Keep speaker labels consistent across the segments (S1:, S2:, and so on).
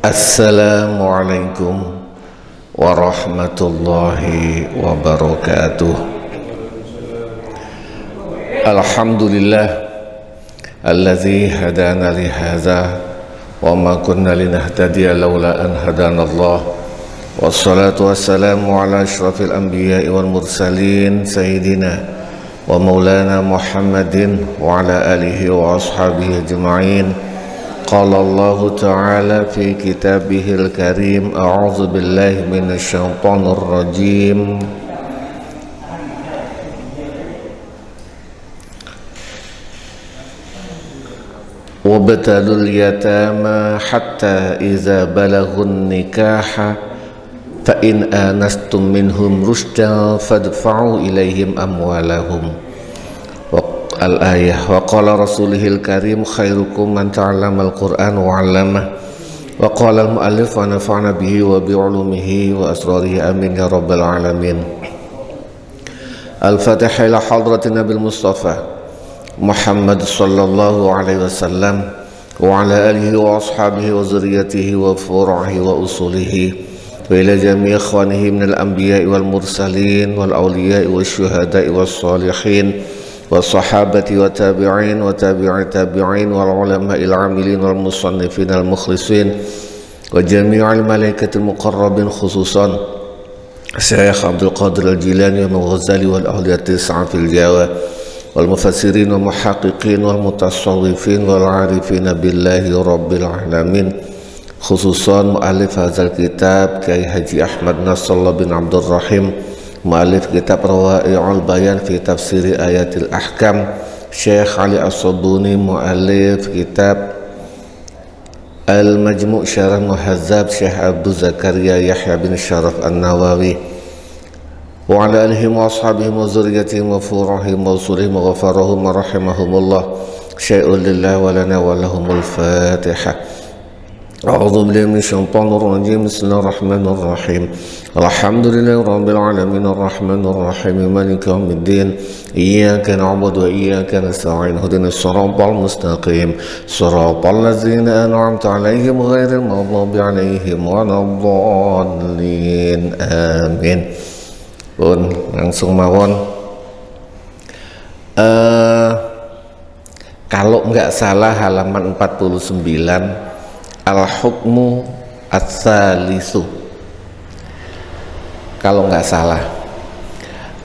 S1: Assalamualaikum warahmatullahi wabarakatuh. Alhamdulillah alladzi hadana li hadza wa ma kunna linahtadiya laula an hadana Allah. Wassalatu wassalamu ala asyrafil anbiya'i wal mursalin sayyidina wa maulana Muhammadin wa ala alihi wa ashabihi ajma'in. Qala Allah Ta'ala fi kitabihil karim, a'udzu billahi minasyaitonir rajim. Wabtalul yatama hatta idza balaghun nikaha fa in anastum minhum rushdan fadfa'u ilaihim amwalahum. Al-ayah. Wa qala rasulihil karim khairukum man ta'allama al-Qur'an wa 'allama. Wa qala al-mu'allif wa nafa'na bihi wa bi'ulumihi wa asrarihi amin ya rabbal alamin. Al-Fatihah ila hadratin Nabil Mustafa Muhammad sallallahu alaihi wasallam wa ala alihi wa ashabihi wa zurriyyatihi wa furu'ihi wa usulihi wa ila jami'i ikhwanihi minal anbiya'i wal mursalin wal awliya'i wa syuhada'i was salihin wa sahabati wa tabi'in wa tabi'i tabi'in wal ulama'il amilin wal musannifin al mukhlisin wa jami'al malaikatil muqarrabin khususan Syekh Abdul Qadir al-Jilani wa Ghazali wal ahliyati sa'afil Jawa wal mufassirin wa muhaqqiqin wal mutasawwifin wal arifin billahi rabbil alamin, khususan mu'alif hadzal kitab Kiai Haji Ahmad Nasrallah bin Abdul Rahim, mu'alif kitab Rawa'i'ul Bayan fi tafsiri ayatil ahkam, Syekh Ali As-Sabuni, mu'alif kitab Al-Majmu' Syarah Muhazzab Syekh Abu Zakaria Yahya bin Syaraf An-Nawawi, wa ala alihim wa ashabihim wa zurriyatihim wa furuhihim wa usulihim wa ghafarahum wa rahimahumullah. Syai'un lillah wa lana wa lahumul Fatihah. A'udzu billahi minasyaitonir rajim. Bismillahir rahim. Alhamdulillahi rabbil alamin arrahmanir rahim maliki yaumiddin. Iyyaka na'budu wa iyyaka nasta'in. Ihdinas siratal mustaqim. Siratal ladzina an'amta 'alaihim ghairil maghdubi 'alaihim waladdallin. Amin. Pun langsung mawon. Kalau nggak salah halaman 49, al-hukmu ats-tsalisu. Kalau nggak salah,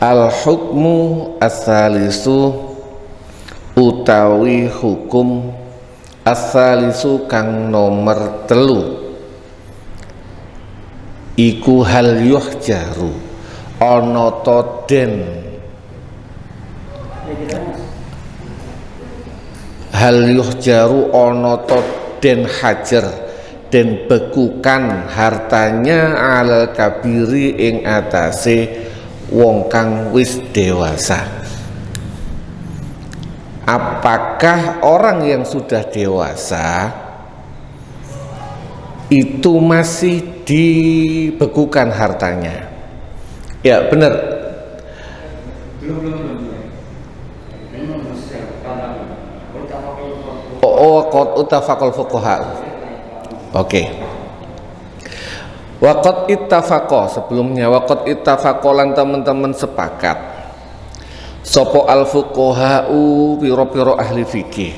S1: al-hukmu ats-tsalisu utawi hukum ats-tsalisu kang nomor 3 iku hal yuhjaru ana to den, hal yuhjaru ana to den hajar den bekukan hartanya alal kabiri ing atase wong kang wis dewasa. Apakah orang yang sudah dewasa itu masih dibekukan hartanya? Ya benar. Qad ittafaqal fuqaha. Oke. Wa qad ittafaqa, sebelumnya wa qad ittafaqa lan teman-teman sepakat sapa al fuqaha'u pira-pira ahli fikih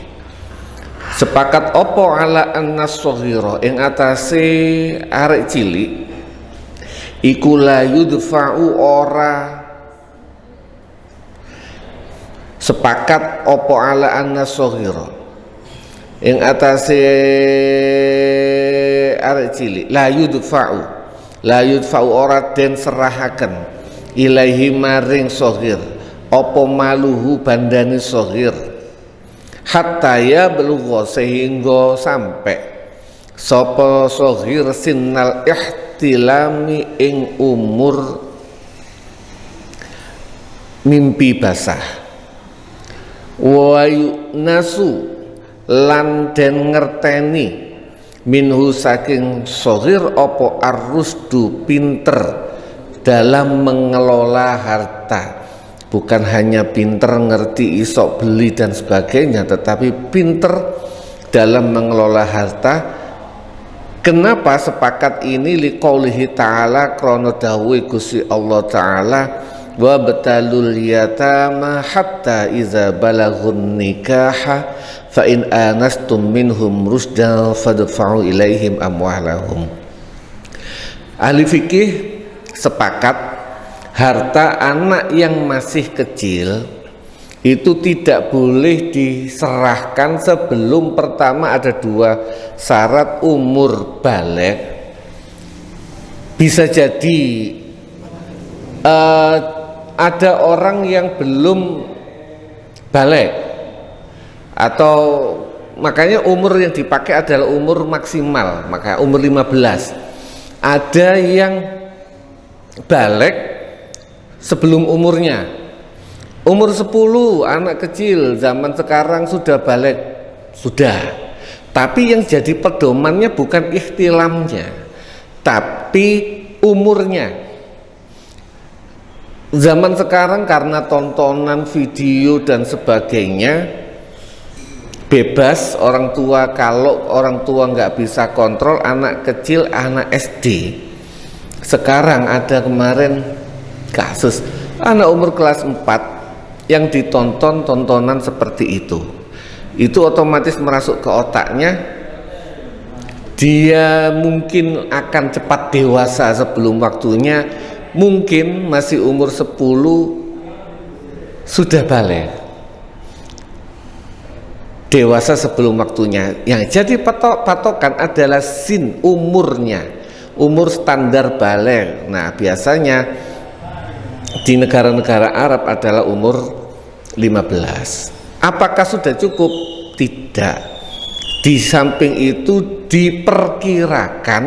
S1: sepakat apa ala an-nasghira ing atase arek cilik iku la yudfa'u ora, sepakat apa ala an-nasghira ing atase arek cilik la yudfa'u ora den serahaken ilaihi maring shaghir apa maluhu bandane shaghir hatta ya belugha sehingga sampai sapa shaghir sinnal ihtilami ing umur mimpi basah wa yunasu lan den ngerteni minhu saking shaghir apa ar-rusdu pinter dalam mengelola harta. Bukan hanya pinter ngerti isok beli dan sebagainya, tetapi pinter dalam mengelola harta Kenapa sepakat ini? Liqaulihi ta'ala, krana dawuh Gusti Allah taala, wa batalul yatama hatta iza balaghun nikaha fa in anastum minhum rusdan fadfa'u ilaihim amwalahum. Ahli fikih sepakat harta anak yang masih kecil itu tidak boleh diserahkan sebelum pertama ada dua syarat: umur baligh. Bisa jadi ada orang yang belum baligh, atau makanya umur yang dipakai adalah umur maksimal, maka umur 15. Ada yang baligh sebelum umurnya. Umur 10 anak kecil zaman sekarang sudah baligh, sudah. Tapi yang jadi pedomannya bukan ihtilamnya, tapi umurnya. Zaman sekarang karena tontonan video dan sebagainya, bebas orang tua. Kalau orang tua nggak bisa kontrol anak kecil, anak SD. Sekarang ada kemarin kasus anak umur kelas 4 yang ditonton tontonan seperti itu otomatis merasuk ke otaknya. Dia mungkin akan cepat dewasa sebelum waktunya, mungkin masih umur 10 sudah baligh, dewasa sebelum waktunya. Yang jadi patokan adalah umurnya, umur standar baligh. Nah, biasanya di negara-negara Arab adalah umur 15. Apakah sudah cukup? Tidak. Di samping itu diperkirakan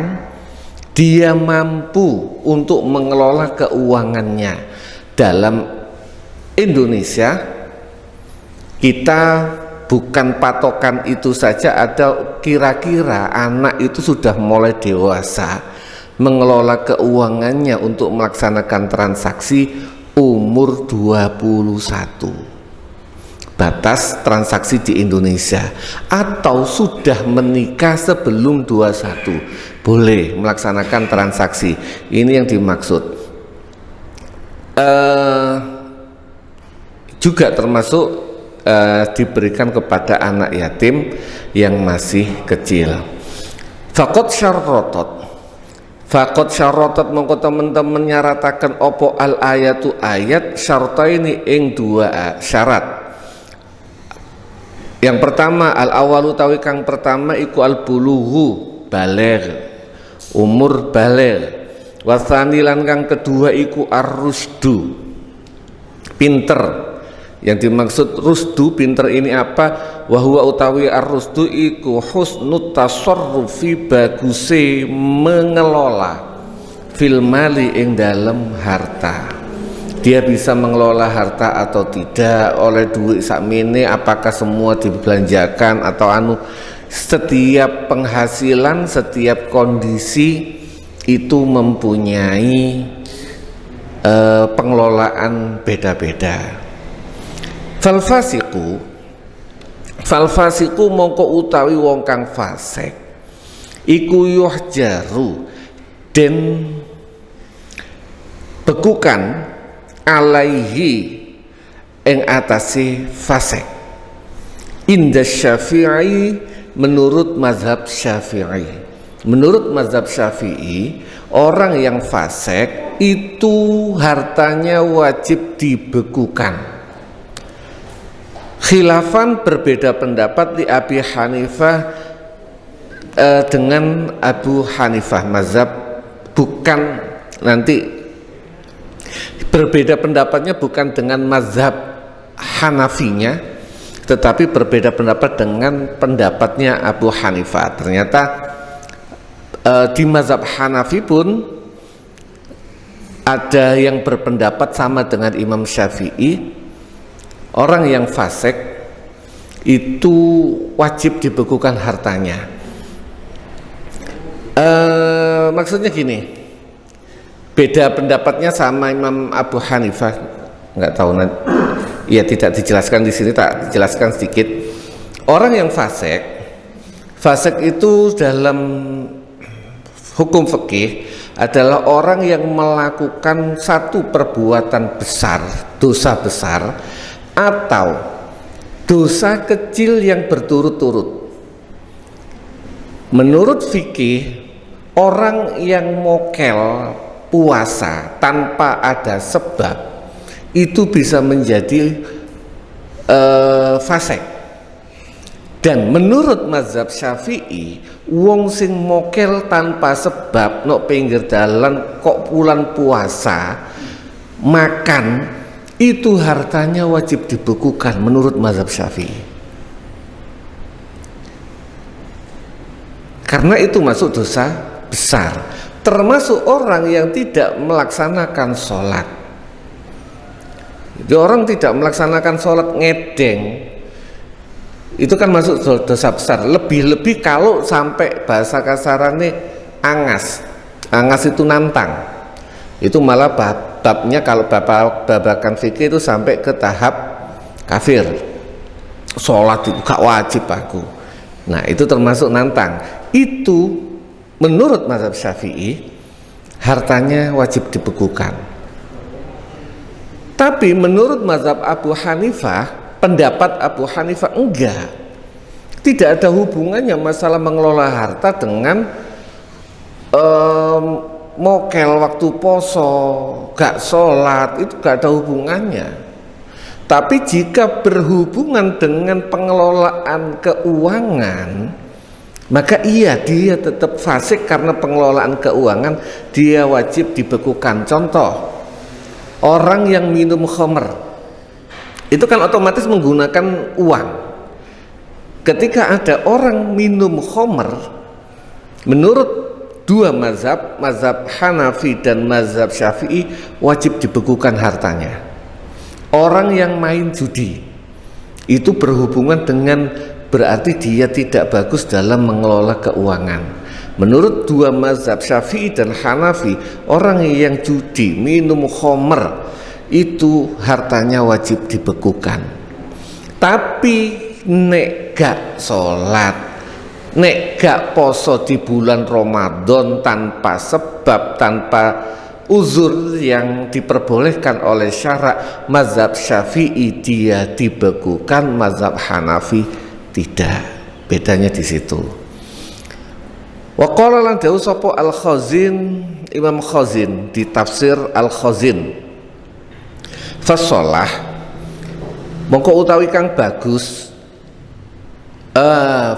S1: dia mampu untuk mengelola keuangannya. Dalam Indonesia kita bukan patokan itu saja, ada kira-kira anak itu sudah mulai dewasa mengelola keuangannya untuk melaksanakan transaksi umur 21, batas transaksi di Indonesia, atau sudah menikah sebelum 21 boleh melaksanakan transaksi. Ini yang dimaksud. Juga termasuk diberikan kepada anak yatim yang masih kecil. Fakot syaratat mongko teman-teman nyaratakan opo al ayatu ayat syartaini ing dua syarat. Yang pertama al awalu tawi kang pertama iku al bulughu baligh, umur baligh. Wasani lan kang kedua iku ar-rusdu, pinter. Yang dimaksud rusdu pinter ini apa? Wahwa utawi ar-rusdu iku husnut tasarrufi, baguse mengelola fil mali ing dalem harta. Dia bisa mengelola harta atau tidak, oleh duit sakmene apakah semua dibelanjakan atau setiap penghasilan, setiap kondisi itu mempunyai pengelolaan beda-beda. Falfasiku mongko utawi wong kang fasik iku yuhjaru den bekukan alaihi ing atase fasik inda Syafi'i, menurut mazhab Syafi'i. Menurut mazhab Syafi'i, orang yang fasik itu hartanya wajib dibekukan. Khilafan, berbeda pendapat di Abi Hanifah dengan Abu Hanifah mazhab, bukan nanti berbeda pendapatnya bukan dengan mazhab Hanafinya, tetapi berbeda pendapat dengan pendapatnya Abu Hanifah. Ternyata di mazhab Hanafi pun ada yang berpendapat sama dengan Imam Syafi'i. Orang yang fasik itu wajib dibekukan hartanya. Maksudnya gini, beda pendapatnya sama Imam Abu Hanifah, nggak tahu, ya tidak dijelaskan di sini, tak jelaskan sedikit. Orang yang fasik itu dalam Hukum fikih adalah orang yang melakukan satu perbuatan besar, dosa besar, atau dosa kecil yang berturut-turut. Menurut fikih, orang yang mokel puasa tanpa ada sebab itu bisa menjadi fasik. Dan menurut mazhab Syafi'i, wong sing mokel tanpa sebab nok pinggir dalan kok bulan puasa makan, itu hartanya wajib dibekukan menurut mazhab Syafi'i. Karena itu masuk dosa besar. Termasuk orang yang tidak melaksanakan sholat. Jadi orang tidak melaksanakan sholat ngedeng, itu kan masuk dosa besar. Lebih-lebih kalau sampai bahasa kasarannya angas itu nantang, itu malah babnya kalau babakan fikih itu sampai ke tahap kafir. Sholat itu gak wajib aku. Nah itu termasuk nantang. Itu menurut mazhab Syafi'i hartanya wajib dibekukan. Tapi menurut mazhab Abu Hanifah, pendapat Abu Hanifah enggak, tidak ada hubungannya masalah mengelola harta dengan mokel waktu poso, gak sholat, itu gak ada hubungannya. Tapi jika berhubungan dengan pengelolaan keuangan, maka iya dia tetap fasik karena pengelolaan keuangan, dia wajib dibekukan. Contoh, orang yang minum khamr, itu kan otomatis menggunakan uang. Ketika ada orang minum khamr, menurut dua mazhab, mazhab Hanafi dan mazhab Syafi'i, wajib dibekukan hartanya. Orang yang main judi, itu berhubungan dengan, berarti dia tidak bagus dalam mengelola keuangan. Menurut dua mazhab Syafi'i dan Hanafi, orang yang judi, minum khamr, itu hartanya wajib dibekukan. Tapi nek gak sholat, nek gak poso di bulan Ramadan tanpa sebab, tanpa uzur yang diperbolehkan oleh syarak, mazhab Syafi'i dia dibekukan, mazhab Hanafi tidak. Bedanya di situ. Wa qala lan dawuh sapa Al-Khazin, Imam Khazin di tafsir Al-Khazin, fasolah mongko utawi kang bagus,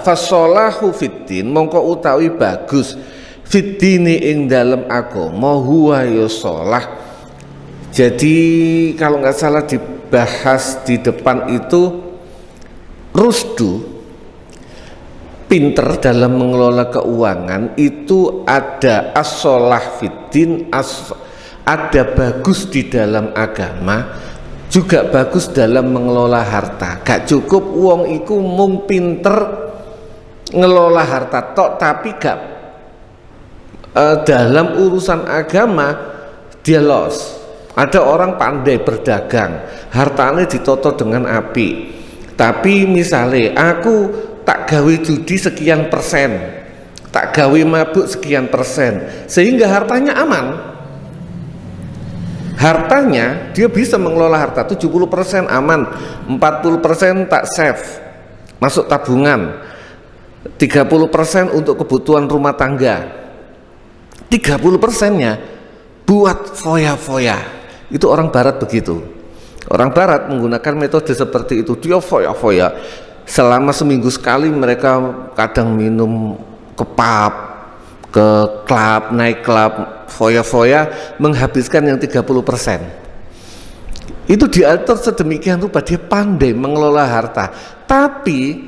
S1: fasolahu fiddin mongko utawi bagus, fiddini ing dalem agama, huwa ya sholah. Jadi kalau nggak salah dibahas di depan itu, rusdu, pinter dalam mengelola keuangan itu ada as-sholah fiddin, ada bagus di dalam agama, juga bagus dalam mengelola harta. Gak cukup wong iku mung pinter ngelola harta tok, tapi gak dalam urusan agama dia los. Ada orang pandai berdagang, hartanya ditoto dengan api, tapi misalnya aku tak gawe judi sekian persen, tak gawe mabuk sekian persen, sehingga hartanya aman. Hartanya dia bisa mengelola harta 70% aman, 40% tak save, masuk tabungan, 30% untuk kebutuhan rumah tangga, 30%-nya buat foya-foya. Itu orang barat begitu. Orang barat menggunakan metode seperti itu. Dia foya-foya. Selama seminggu sekali mereka kadang minum ke pub, ke klub, naik klub, foya-foya, menghabiskan yang 30%. Itu diatur sedemikian rupa, dia pandai mengelola harta. Tapi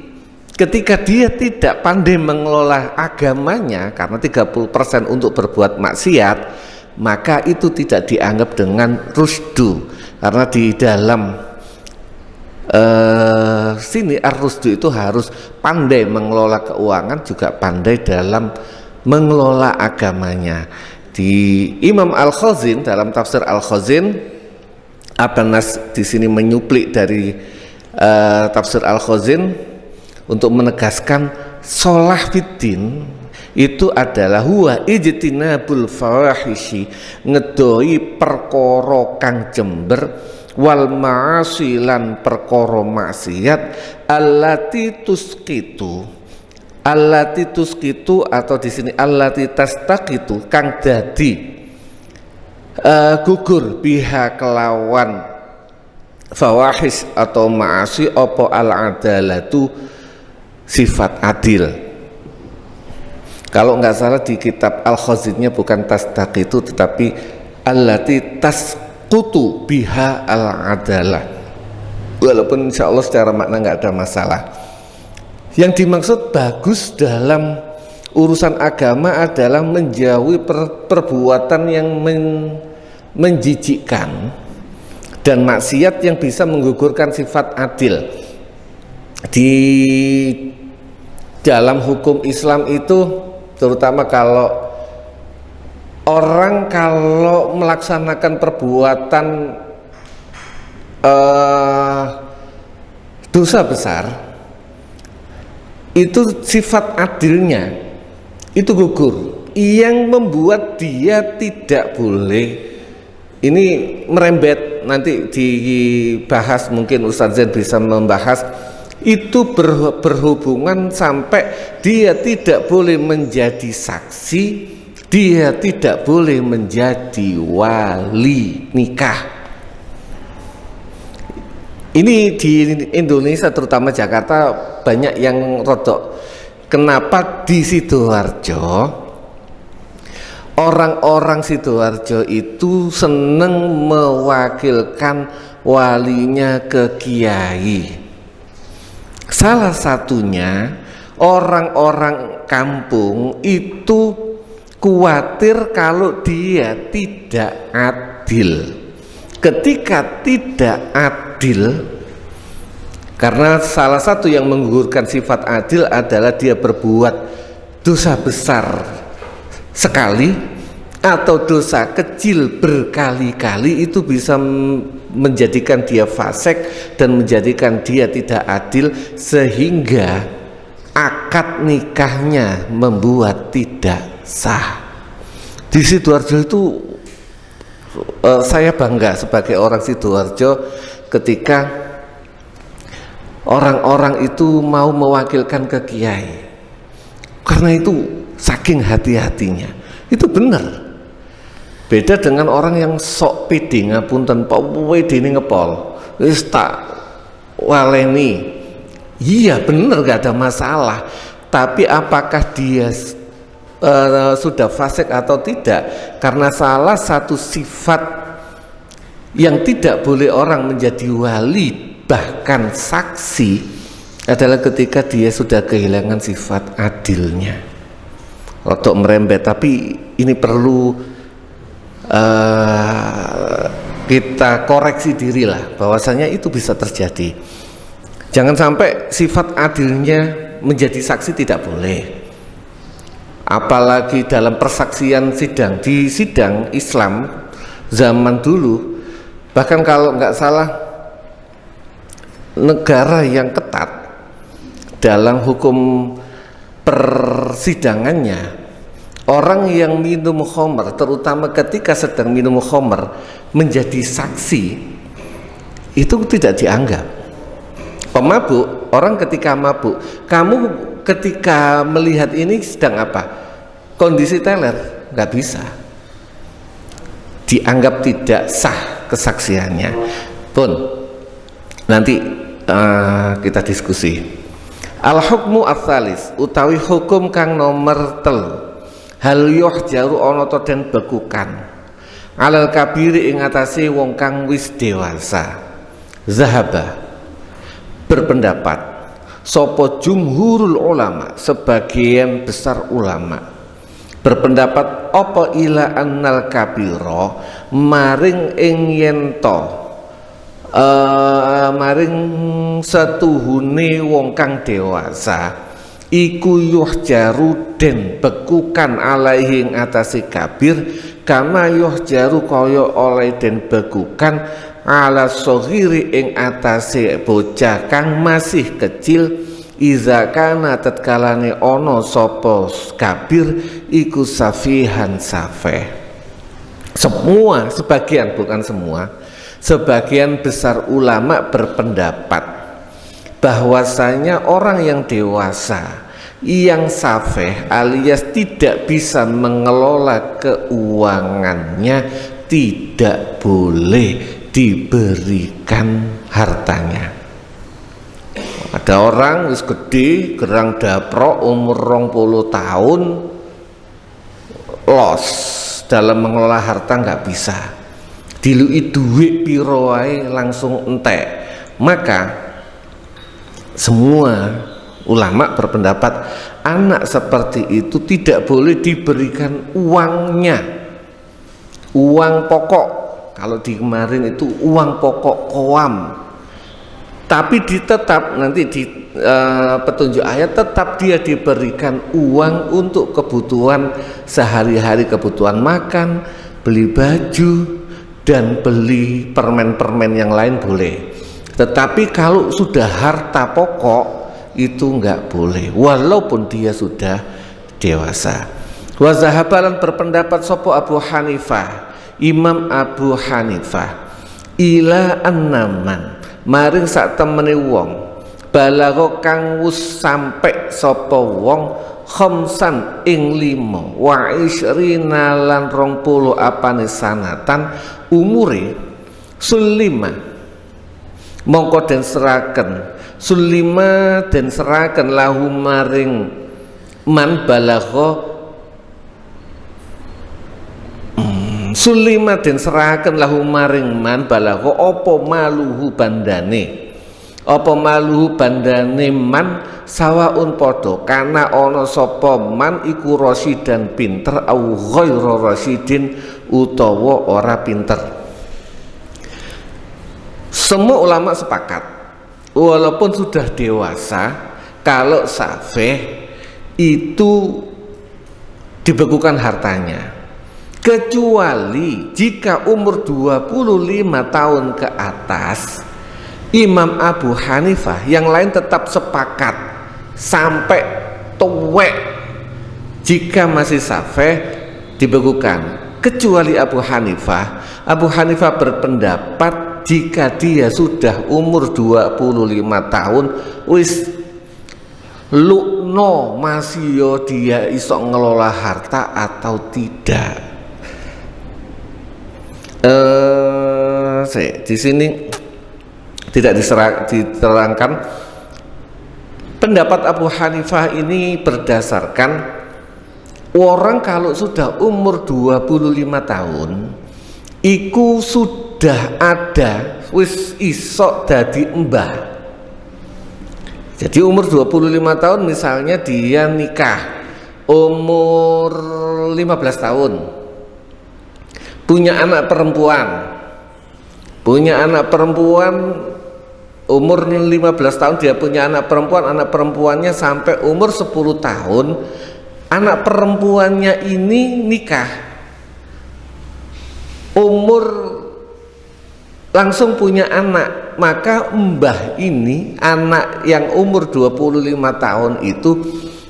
S1: ketika dia tidak pandai mengelola agamanya, karena 30% untuk berbuat maksiat, maka itu tidak dianggap dengan rusdu. Karena di dalam sini ar-rusdu itu harus pandai mengelola keuangan, juga pandai dalam mengelola agamanya. Di Imam Al-Khazin dalam tafsir Al-Khazin, Abanas di sini menyuplik dari tafsir Al-Khazin untuk menegaskan sholah fiddin itu adalah huwa ijtinabul fawahishi, ngedoi perkara kang jember, wal ma'asi lan perkara maksiat, allati tuskitu atau di sini allati tastaqitu kang dadi gugur biha kelawan fawahis atau ma'asi apa al-adalatu sifat adil. Kalau nggak salah di kitab Al-Khazinnya bukan tastaqitu tetapi allati tasqutu biha al-adalah, walaupun insya Allah secara makna nggak ada masalah. Yang dimaksud bagus dalam urusan agama adalah menjauhi perbuatan yang menjijikkan dan maksiat yang bisa menggugurkan sifat adil. Di dalam hukum Islam itu terutama kalau orang kalau melaksanakan perbuatan dosa besar, itu sifat adilnya itu gugur, yang membuat dia tidak boleh. Ini merembet, nanti dibahas, mungkin Ustaz Zain bisa membahas itu berhubungan sampai dia tidak boleh menjadi saksi, dia tidak boleh menjadi wali nikah. Ini di Indonesia terutama Jakarta banyak yang rodok. Kenapa di Sidoarjo orang-orang Sidoarjo itu seneng mewakilkan walinya ke kiai? Salah satunya orang-orang kampung itu khawatir kalau dia tidak adil. Ketika tidak adil, karena salah satu yang menggugurkan sifat adil adalah dia berbuat dosa besar sekali atau dosa kecil berkali-kali, itu bisa menjadikan dia fasik dan menjadikan dia tidak adil, sehingga akad nikahnya membuat tidak sah. Di Sidoarjo itu saya bangga sebagai orang Sidoarjo ketika orang-orang itu mau mewakilkan ke kiai, karena itu saking hati-hatinya. Itu benar. Beda dengan orang yang sok pede, ngapunten Pak wedene ngepol, wis tak waleni. Iya benar, gak ada masalah. Tapi apakah dia sudah fasik atau tidak? Karena salah satu sifat yang tidak boleh orang menjadi wali bahkan saksi adalah ketika dia sudah kehilangan sifat adilnya. Untuk merembet, tapi ini perlu kita koreksi diri lah, bahwasanya itu bisa terjadi. Jangan sampai sifat adilnya menjadi saksi, tidak boleh. Apalagi dalam persaksian sidang, di sidang Islam zaman dulu, bahkan kalau nggak salah negara yang ketat dalam hukum persidangannya, orang yang minum khamr, terutama ketika sedang minum khamr, menjadi saksi, itu tidak dianggap. Pemabuk, orang ketika mabuk, kamu ketika melihat ini sedang apa? Kondisi teler, nggak bisa. Dianggap tidak sah kesaksiannya. Pun nanti kita diskusi. Al-hukmu ats-tsalis, utawi hukum kang nomor 3, hal yuhjaru ana ta den bekukan alal kabiri ing atase wong kang wis dewasa. Zahaba, berpendapat sapa jumhurul ulama, sebagian besar ulama berpendapat apa ila annal kabira, maring ing yen to maring setuhune wong kang dewasa iku yuhjaru den bekukan alaihi ing atase kabir, kama yuhjaru kaya oleh den bekukan ala soghiri ing atase bocah kang masih kecil, iza kana tatkalane ono sapa kabir iku safihan safeh. Semua, sebagian, bukan semua, sebagian besar ulama berpendapat bahwasanya orang yang dewasa yang safeh alias tidak bisa mengelola keuangannya tidak boleh diberikan hartanya. Ada orang wis gede gerang daprok umur 20 tahun los dalam mengelola harta nggak bisa, dilui duit piro wae langsung entek. Maka semua ulama berpendapat anak seperti itu tidak boleh diberikan uangnya, uang pokok. Kalau di kemarin itu uang pokok koam, tapi tetap nanti di petunjuk ayat tetap dia diberikan uang untuk kebutuhan sehari-hari, kebutuhan makan, beli baju, dan beli permen-permen yang lain boleh. Tetapi kalau sudah harta pokok itu enggak boleh walaupun dia sudah dewasa. Wa zahabalan berpendapat sopo Abu Hanifah, Imam Abu Hanifah, ila annaman maring sak temene wong balagha kang wis sampe sapa wong khamsan ing 5 wa isrina lan 20 apane sanatan umure sulima mongko den seraken sulima den seraken lahu maring man balagha sulima den seraken lahu maring man balagha apa maluhu bandane, apa maluhu bandane man sawaun podo kana ana sapa man iku rasyidan pinter au ghairu rasyidin utawa ora pinter. Semua ulama sepakat walaupun sudah dewasa kalau safeh itu dibekukan hartanya, kecuali jika umur 25 tahun ke atas. Imam Abu Hanifah yang lain tetap sepakat sampai tuwek jika masih safeh dibekukan, kecuali Abu Hanifah. Abu Hanifah berpendapat jika dia sudah umur 25 tahun wis lukno masih yo dia iso ngelola harta atau tidak. Di sini tidak diterangkan pendapat Abu Hanifah ini berdasarkan orang kalau sudah umur 25 tahun iku sudah ada wis isok dadi embah. Jadi umur 25 tahun misalnya dia nikah umur 15 tahun, punya anak perempuan umur 15 tahun, dia punya anak perempuannya sampai umur 10 tahun, anak perempuannya ini nikah umur langsung punya anak, maka mbah ini anak yang umur 25 tahun itu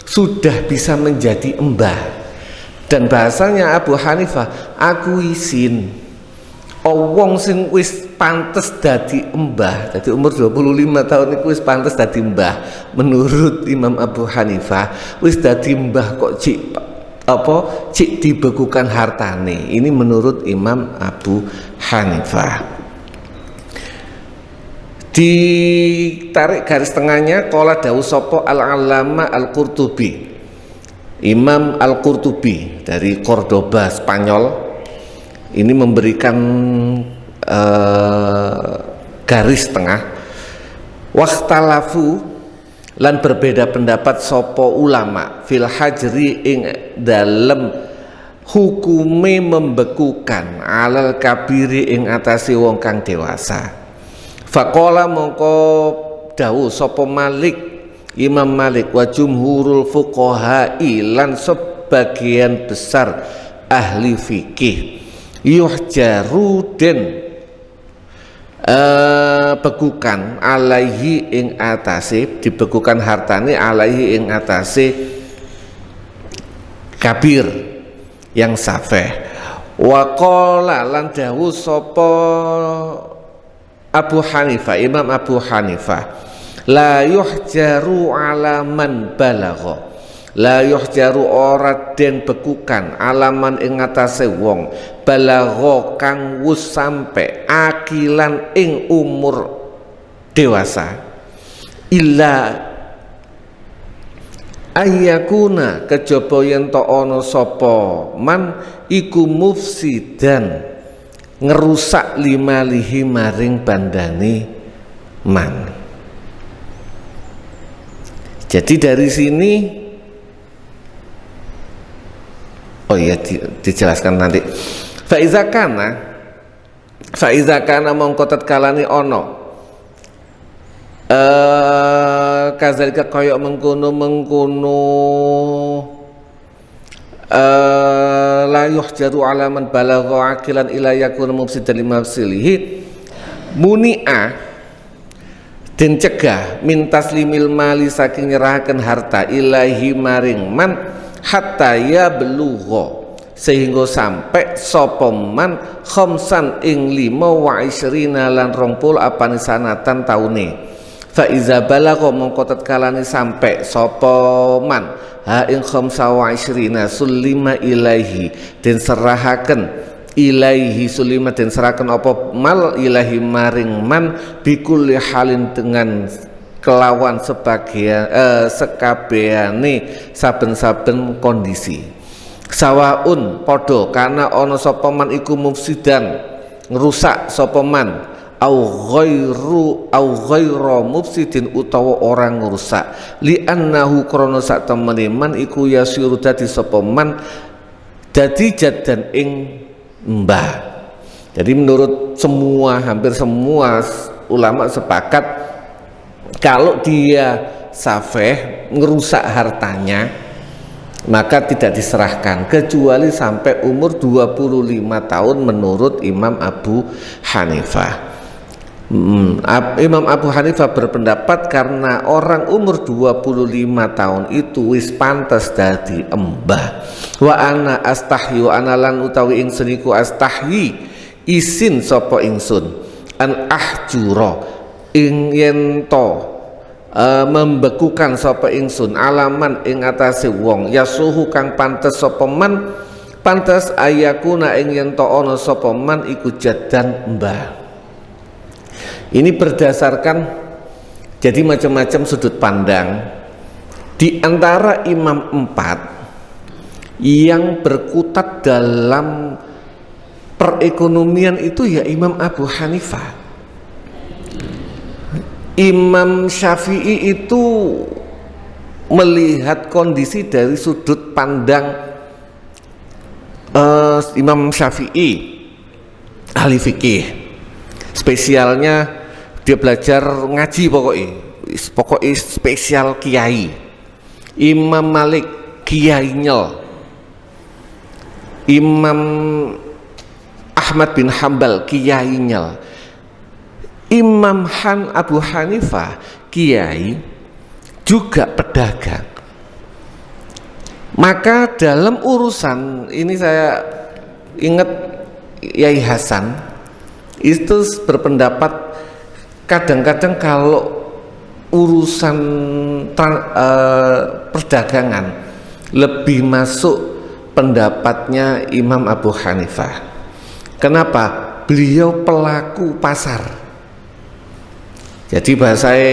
S1: sudah bisa menjadi mbah. Dan bahasanya Abu Hanifah, aku isin wong sing wis pantes dadi mbah, jadi umur 25 tahun itu wis pantes dadi mbah. Menurut Imam Abu Hanifah wis dadi mbah kok cik dibekukan hartane. Ini menurut Imam Abu Hanifah. Ditarik garis tengahnya qala dawu sapa al-Allama Al-Qurtubi, Imam Al-Qurtubi dari Cordoba, Spanyol, ini memberikan garis tengah. Waktalafu lan berbeda pendapat sopo ulama fil hajri ing dalem hukume membekukan alal kabiri ing atasi wong kang dewasa. Faqala mongko dawu sopo Malik, Imam Malik, wa jumhurul fuqaha lan sebagian besar ahli fikih yuhjaru den bekukan alaihi ing atase, dibekukan hartane alaihi ing atase kabir yang safeh. Wa qala lan dawuh sapa Abu Hanifah, Imam Abu Hanifah, la yuhjaru ala man balagha, la yuhjaru ora den bekukan alaman ing atase wong balagha kang wis sampe akilan ing umur dewasa, illa ayyakuna kejaba yen to ana sapa man iku mufsidan ngerusak limalihi maring bandane man. Jadi dari sini dijelaskan nanti. Faiza kana mongko tatkalane ana kazalika kaya mengkono la yuhjaru ala man balagha aqilan ila yakuna mufsidan limafsilihi muni'a den cegah mintas limil mali saking nyerahaken harta ilahi maring man hatta ya belugha sehingga sampai sapa man khamsan ing 25 lan 20 apane sanatan taune. Fa iza balagha mongko tatkalane sampai sapa man ha ing 25 sulima ilaihi den serahaken ilaihi sulima den serahaken apa mal ilahi maring man bikulli halin dengan kelawan sebagian sekabehane saben-saben kondisi. Sawaun podo karena ono sapa man iku mufsidan ngerusak sapa man au ghairu mufsidin utawa orang ngerusak li annahu krana sak temene man iku yasiru dadi sapa man dadi jaddan ing mbah. Jadi menurut hampir semua ulama sepakat kalau dia safeh ngerusak hartanya maka tidak diserahkan kecuali sampai umur 25 tahun menurut Imam Abu Hanifah. Imam Abu Hanifah berpendapat karena orang umur 25 tahun itu wis pantes dadi embah. Wa ana astahyi wa ana lan utawi ingsun iku astahyi isin sapa ingsun an ahjura ing yen to membekukan sapa ingsun alaman ing atase wong yasuhu kang pantes sapa man pantes ayakuna ing yen to ana sapa man iku jaddan mbah. Ini berdasarkan jadi macam-macam sudut pandang. Di antara imam 4 yang berkutat dalam perekonomian itu ya Imam Abu Hanifah. Imam Syafi'i itu melihat kondisi dari sudut pandang Imam Syafi'i ahli fikih. Spesialnya dia belajar ngaji pokoknya spesial kiai. Imam Malik kiai nyel, Imam Ahmad bin Hambal kiai nyel, Imam Abu Hanifah kiai juga pedagang. Maka dalam urusan ini saya ingat Yai Hasan itu berpendapat kadang-kadang kalau urusan perdagangan lebih masuk pendapatnya Imam Abu Hanifah. Kenapa? Beliau pelaku pasar. Jadi bahasanya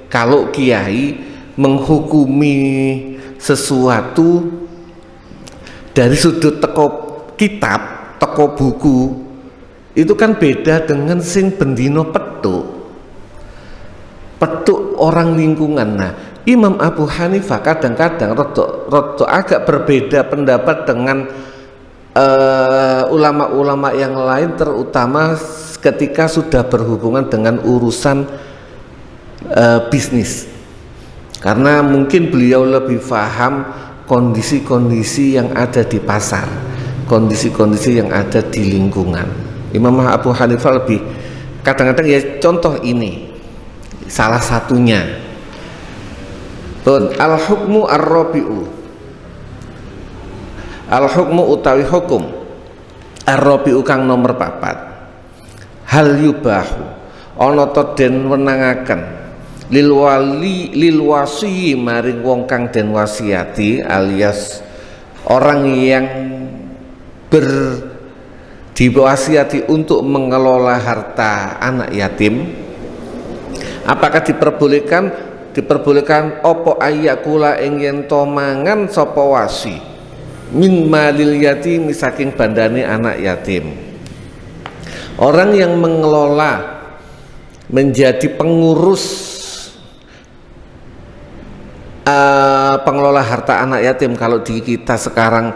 S1: kalau kiai menghukumi sesuatu dari sudut teko kitab, teko buku itu kan beda dengan sing bendino petuk orang lingkungan. Nah, Imam Abu Hanifah kadang-kadang rodo agak berbeda pendapat dengan ulama-ulama yang lain, terutama ketika sudah berhubungan dengan urusan bisnis, karena mungkin beliau lebih paham kondisi-kondisi yang ada di pasar, kondisi-kondisi yang ada di lingkungan. Imam Abu Hanifah lebih Kadang-kadang ya contoh ini salah satunya. Al-hukmu ar-rabi'u. Al-hukmu utawi hukum ar-rabi'u kang nomor 4. Hal yubahu ana to den wenangaken lil wasi maring wong kang den wasiati, alias orang yang diwasiati untuk mengelola harta anak yatim. Apakah diperbolehkan opo ayakula ing yen to mangan sapa wasi min malil yatim saking bandane anak yatim. Orang yang mengelola, menjadi pengelola harta anak yatim, kalau di kita sekarang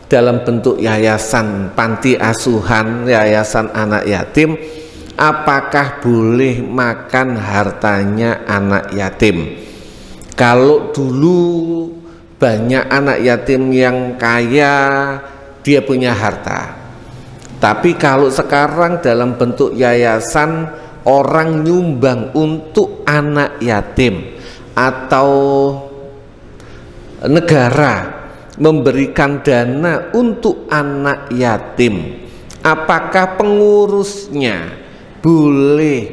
S1: dalam bentuk yayasan panti asuhan, yayasan anak yatim, apakah boleh makan hartanya anak yatim? Kalau dulu banyak anak yatim yang kaya, dia punya harta. Tapi kalau sekarang dalam bentuk yayasan, orang nyumbang untuk anak yatim atau negara memberikan dana untuk anak yatim, apakah pengurusnya boleh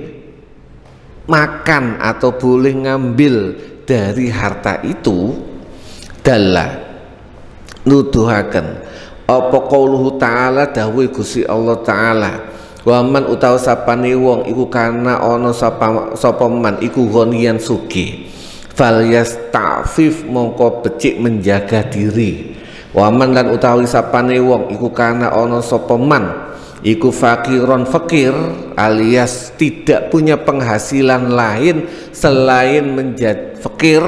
S1: makan atau boleh ngambil dari harta itu? Dalla nuduhaken apa qauluhu ta'ala, dawuh Gusti Allah Ta'ala, waman utawa sapane wong iku kana ana sapa man iku ghaniyan sugih, fal yastafif mongko becik menjaga diri. Waman lan utawi sapane wong iku kana ana sapa man iku fakiron fakir, alias tidak punya penghasilan lain selain menjadi fakir.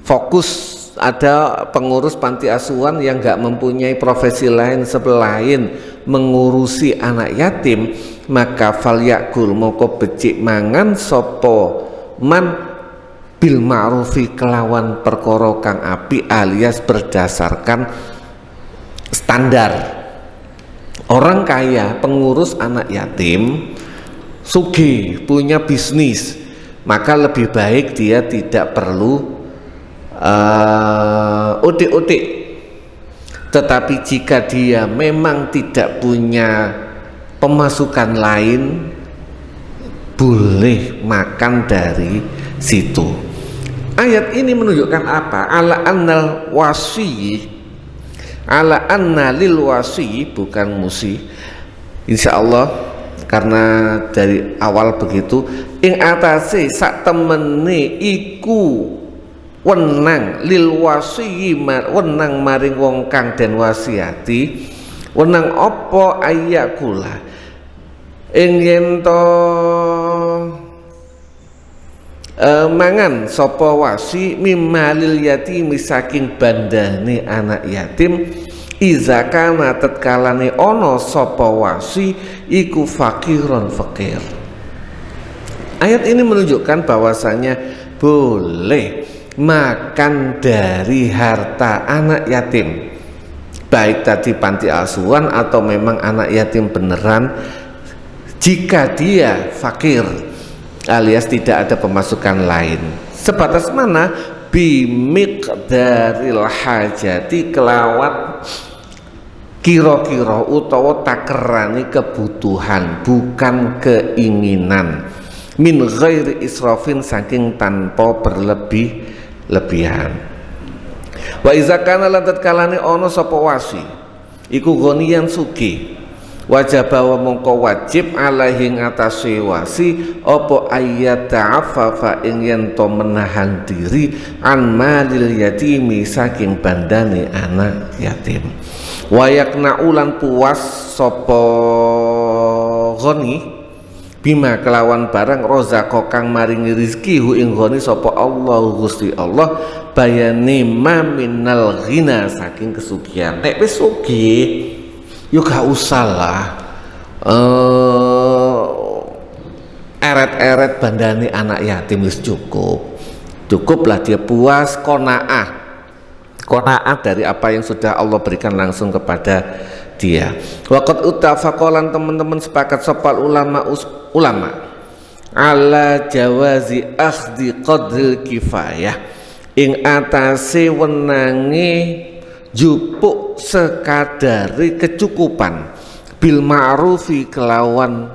S1: Fokus ada pengurus panti asuhan yang nggak mempunyai profesi lain selain mengurusi anak yatim, maka fal yakul moko becik mangan sopo man bil ma'rufi kelawan perkara kang api, alias berdasarkan standar. Orang kaya, pengurus anak yatim, sugih, punya bisnis, maka lebih baik dia tidak perlu udik-udik. Tetapi jika dia memang tidak punya pemasukan lain, boleh makan dari situ. Ayat ini menunjukkan apa? Ala annal wasi, ala anna lil wasi, bukan musi, insya Allah, karena dari awal begitu. Ing atase sak temene iku wenang lil wasi, wenang maring wong kang den wasiati, wenang apa ayakula ing yen to mangan sapa wasi mimalil yatim saking bandane anak yatim, iza kana tatkalane ana sapa wasi iku fakiron fakir. Ayat ini menunjukkan bahwasanya boleh makan dari harta anak yatim, baik tadi panti asuhan atau memang anak yatim beneran, jika dia fakir alias tidak ada pemasukan lain. Sebatas mana? Bimiqdaril hajati, kelawat kira-kira utawa takerani kebutuhan, bukan keinginan, min ghairi israfin, saking tanpa berlebihan. Wa iza kana lan tatkalane ana sapa wasi iku ghaniyan sugih, wajib wa mongko wajib alaihi ngatasi wasi apa ayyata'affafa ing yen to menahan diri an malil yatimi saking bandane anak yatim. Wa yaknaulan puas sapa ghani bima kelawan barang rozako kang maringi rizki hu ing ghani sapa Allah Gusti Allah, bayane ma minal ghina, saking kesugihan. Nek wis sugih yo gak usah lah eret-eret bandane anak yatim, wis cukuplah dia puas, qanaah dari apa yang sudah Allah berikan langsung kepada dia. Waqad uttafaqalan teman-teman sepakat sopal ulama ala jawazi akhdhi qadril kifayah ing atase wenange jupuk sekadari kecukupan bil ma'rufi kelawan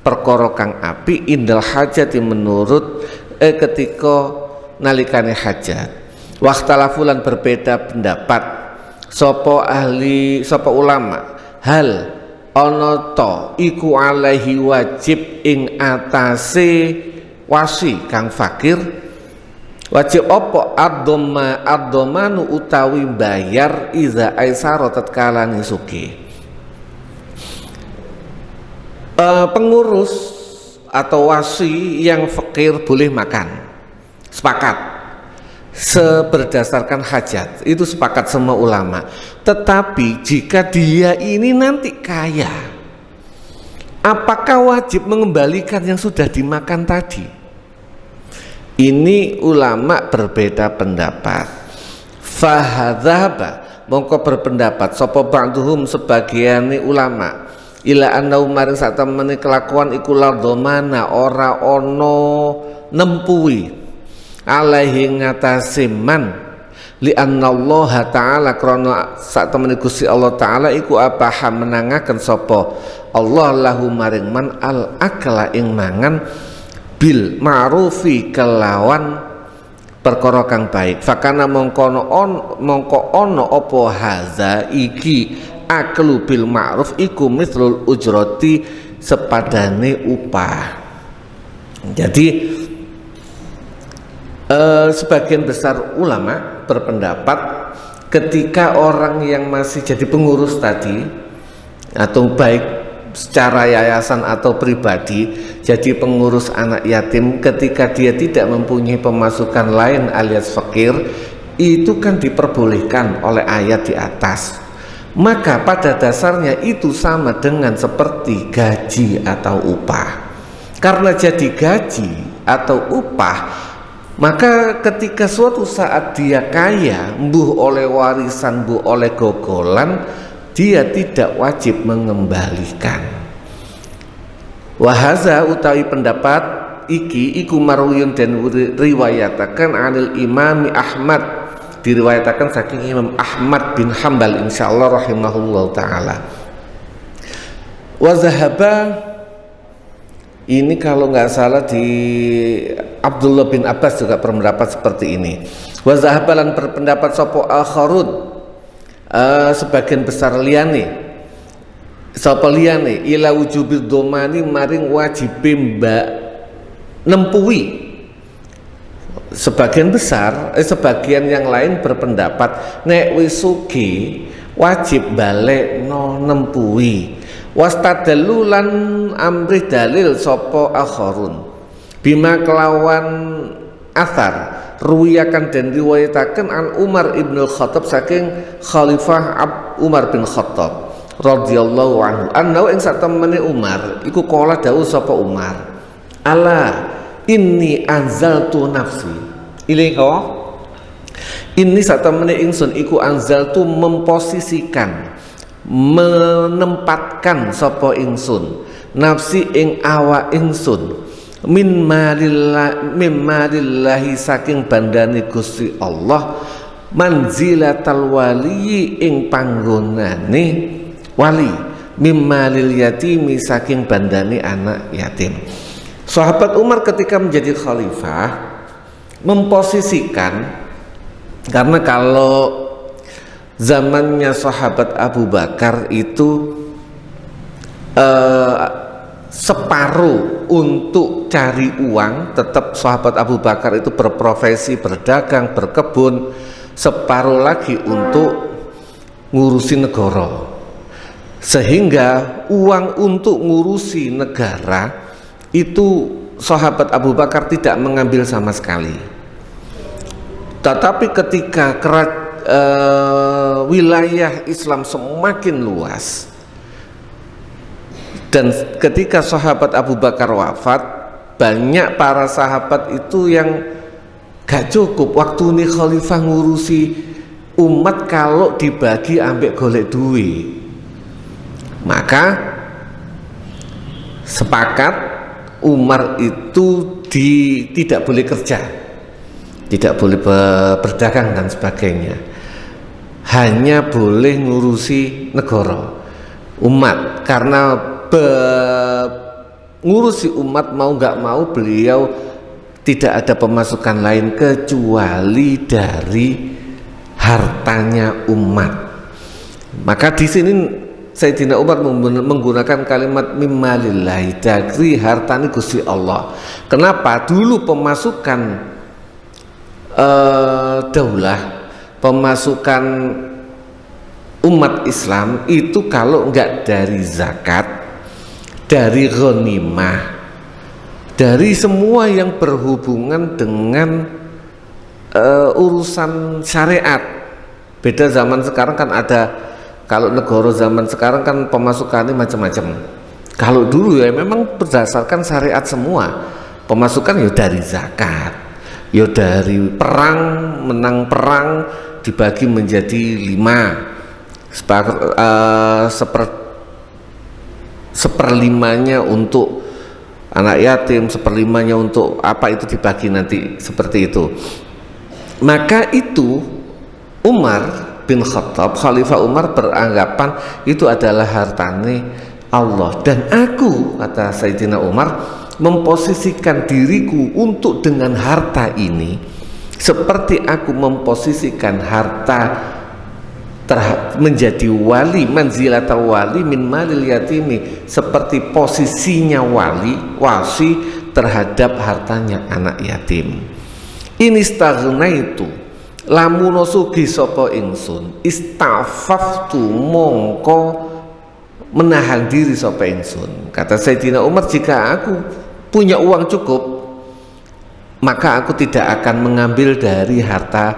S1: perkara kang api indal hajati menurut ketika nalikane hajat. Waktalafulan berbeda pendapat sapa ulama hal ana ta iku alaihi wajib ing atase wasi kang fakir wajib apa ad-dhamanu utawi bayar iza aisara tatkala nisuki. Pengurus atau wasi yang fakir boleh makan, sepakat berdasarkan hajat, itu sepakat semua ulama. Tetapi jika dia ini nanti kaya, apakah wajib mengembalikan yang sudah dimakan tadi? Ini ulama berbeda pendapat. Fahadzaba mongko berpendapat sapa ba'duhum sebagian ulama ila anna maring sak temene kelakuan iku la dhamana ora ana nempuwi alaihi ngatasi man li anna Allah ta'ala krana sak temene Gusti Allah ta'ala iku abaha menangaken sapa Allah lahu maring man al akla ing mangan bil ma'rufi kelawan perkara kang baik. Fakana mongko ana apa haza iki aklu bil ma'ruf iku mithlul ujrati sepadane upah. Jadi sebagian besar ulama berpendapat ketika orang yang masih jadi pengurus tadi atau baik secara yayasan atau pribadi jadi pengurus anak yatim, ketika dia tidak mempunyai pemasukan lain alias fakir, itu kan diperbolehkan oleh ayat di atas. Maka pada dasarnya itu sama dengan seperti gaji atau upah. Karena jadi gaji atau upah, maka ketika suatu saat dia kaya, mbuh oleh warisan, mbuh oleh gogolan, dia tidak wajib mengembalikan. Wahaza utawi pendapat iki iku marwiyun dan riwayatakan anil Imam Ahmad, diriwayatakan saking Imam Ahmad bin Hambal insyaallah rahimahullah taala. Wa zahaba, ini kalau nggak salah di Abdullah bin Abbas juga berpendapat seperti ini. Wa zahabalan berpendapat sapa akharun, sebagian besar liyane, sapa liyane ila wujubid dhamani maring wajibe mbak nempuwi. Sebagian besar sebagian yang lain berpendapat nek wis sugih wajib balik no nempuwi. Wastadallu lan amri dalil sapa akharun bima kelawan athar ruwiyakan dan riwayataken an Umar ibn Khattab saking Khalifah Umar bin Khattab radhiyallahu anhu annahu ing satemene Umar iku kala dawuh sapa Umar ala inni anzaltu nafsi ilaika ini satemene ingsun iku anzaltu memposisikan menempatkan sapa ingsun nafsi ing awa ingsun min malillahi saking bandane Gusti Allah manzilatal wali ing panggonane wali mimmalil yatimi saking bandane anak yatim. Sahabat Umar ketika menjadi khalifah memposisikan, karena kalau zamannya sahabat Abu Bakar itu separuh untuk cari uang, tetap sahabat Abu Bakar itu berprofesi berdagang, berkebun, separuh lagi untuk ngurusi negara. Sehingga uang untuk ngurusi negara itu sahabat Abu Bakar tidak mengambil sama sekali. Tetapi ketika wilayah Islam semakin luas dan ketika sahabat Abu Bakar wafat, banyak para sahabat itu yang gak cukup waktu ini khalifah ngurusi umat kalau dibagi ambek golek duit. Maka sepakat Umar itu tidak boleh kerja, tidak boleh berdagang dan sebagainya, hanya boleh ngurusi negara umat. Karena ngurusi umat mau nggak mau beliau tidak ada pemasukan lain kecuali dari hartanya umat. Maka di sini Sayyidina Umar menggunakan kalimat mimmalillahi, dari hartani Gusti Allah. Kenapa? Dulu pemasukan daulah, pemasukan umat Islam itu kalau enggak dari zakat, dari ghanimah, dari semua yang berhubungan dengan urusan syariat. Beda zaman sekarang kan ada, kalau negara zaman sekarang kan pemasukannya macam-macam. Kalau dulu ya memang berdasarkan syariat semua. Pemasukan ya dari zakat, ya dari perang, menang perang dibagi menjadi 5, seperlimanya untuk anak yatim, seperlimanya untuk apa, itu dibagi nanti seperti itu. Maka itu Umar bin Khattab, Khalifah Umar beranggapan itu adalah hartane Allah. Dan aku, kata Sayyidina Umar, memposisikan diriku untuk dengan harta ini seperti aku memposisikan harta menjadi wali, manzilatal wali min malil yatimi, seperti posisinya wasi terhadap hartanya anak yatim. Ini stagnaitu, lamun sugih sapa ingsun, istafaftu mongko menahan diri sapa ingsun. Kata Sayyidina Umar, jika aku punya uang cukup, maka aku tidak akan mengambil dari harta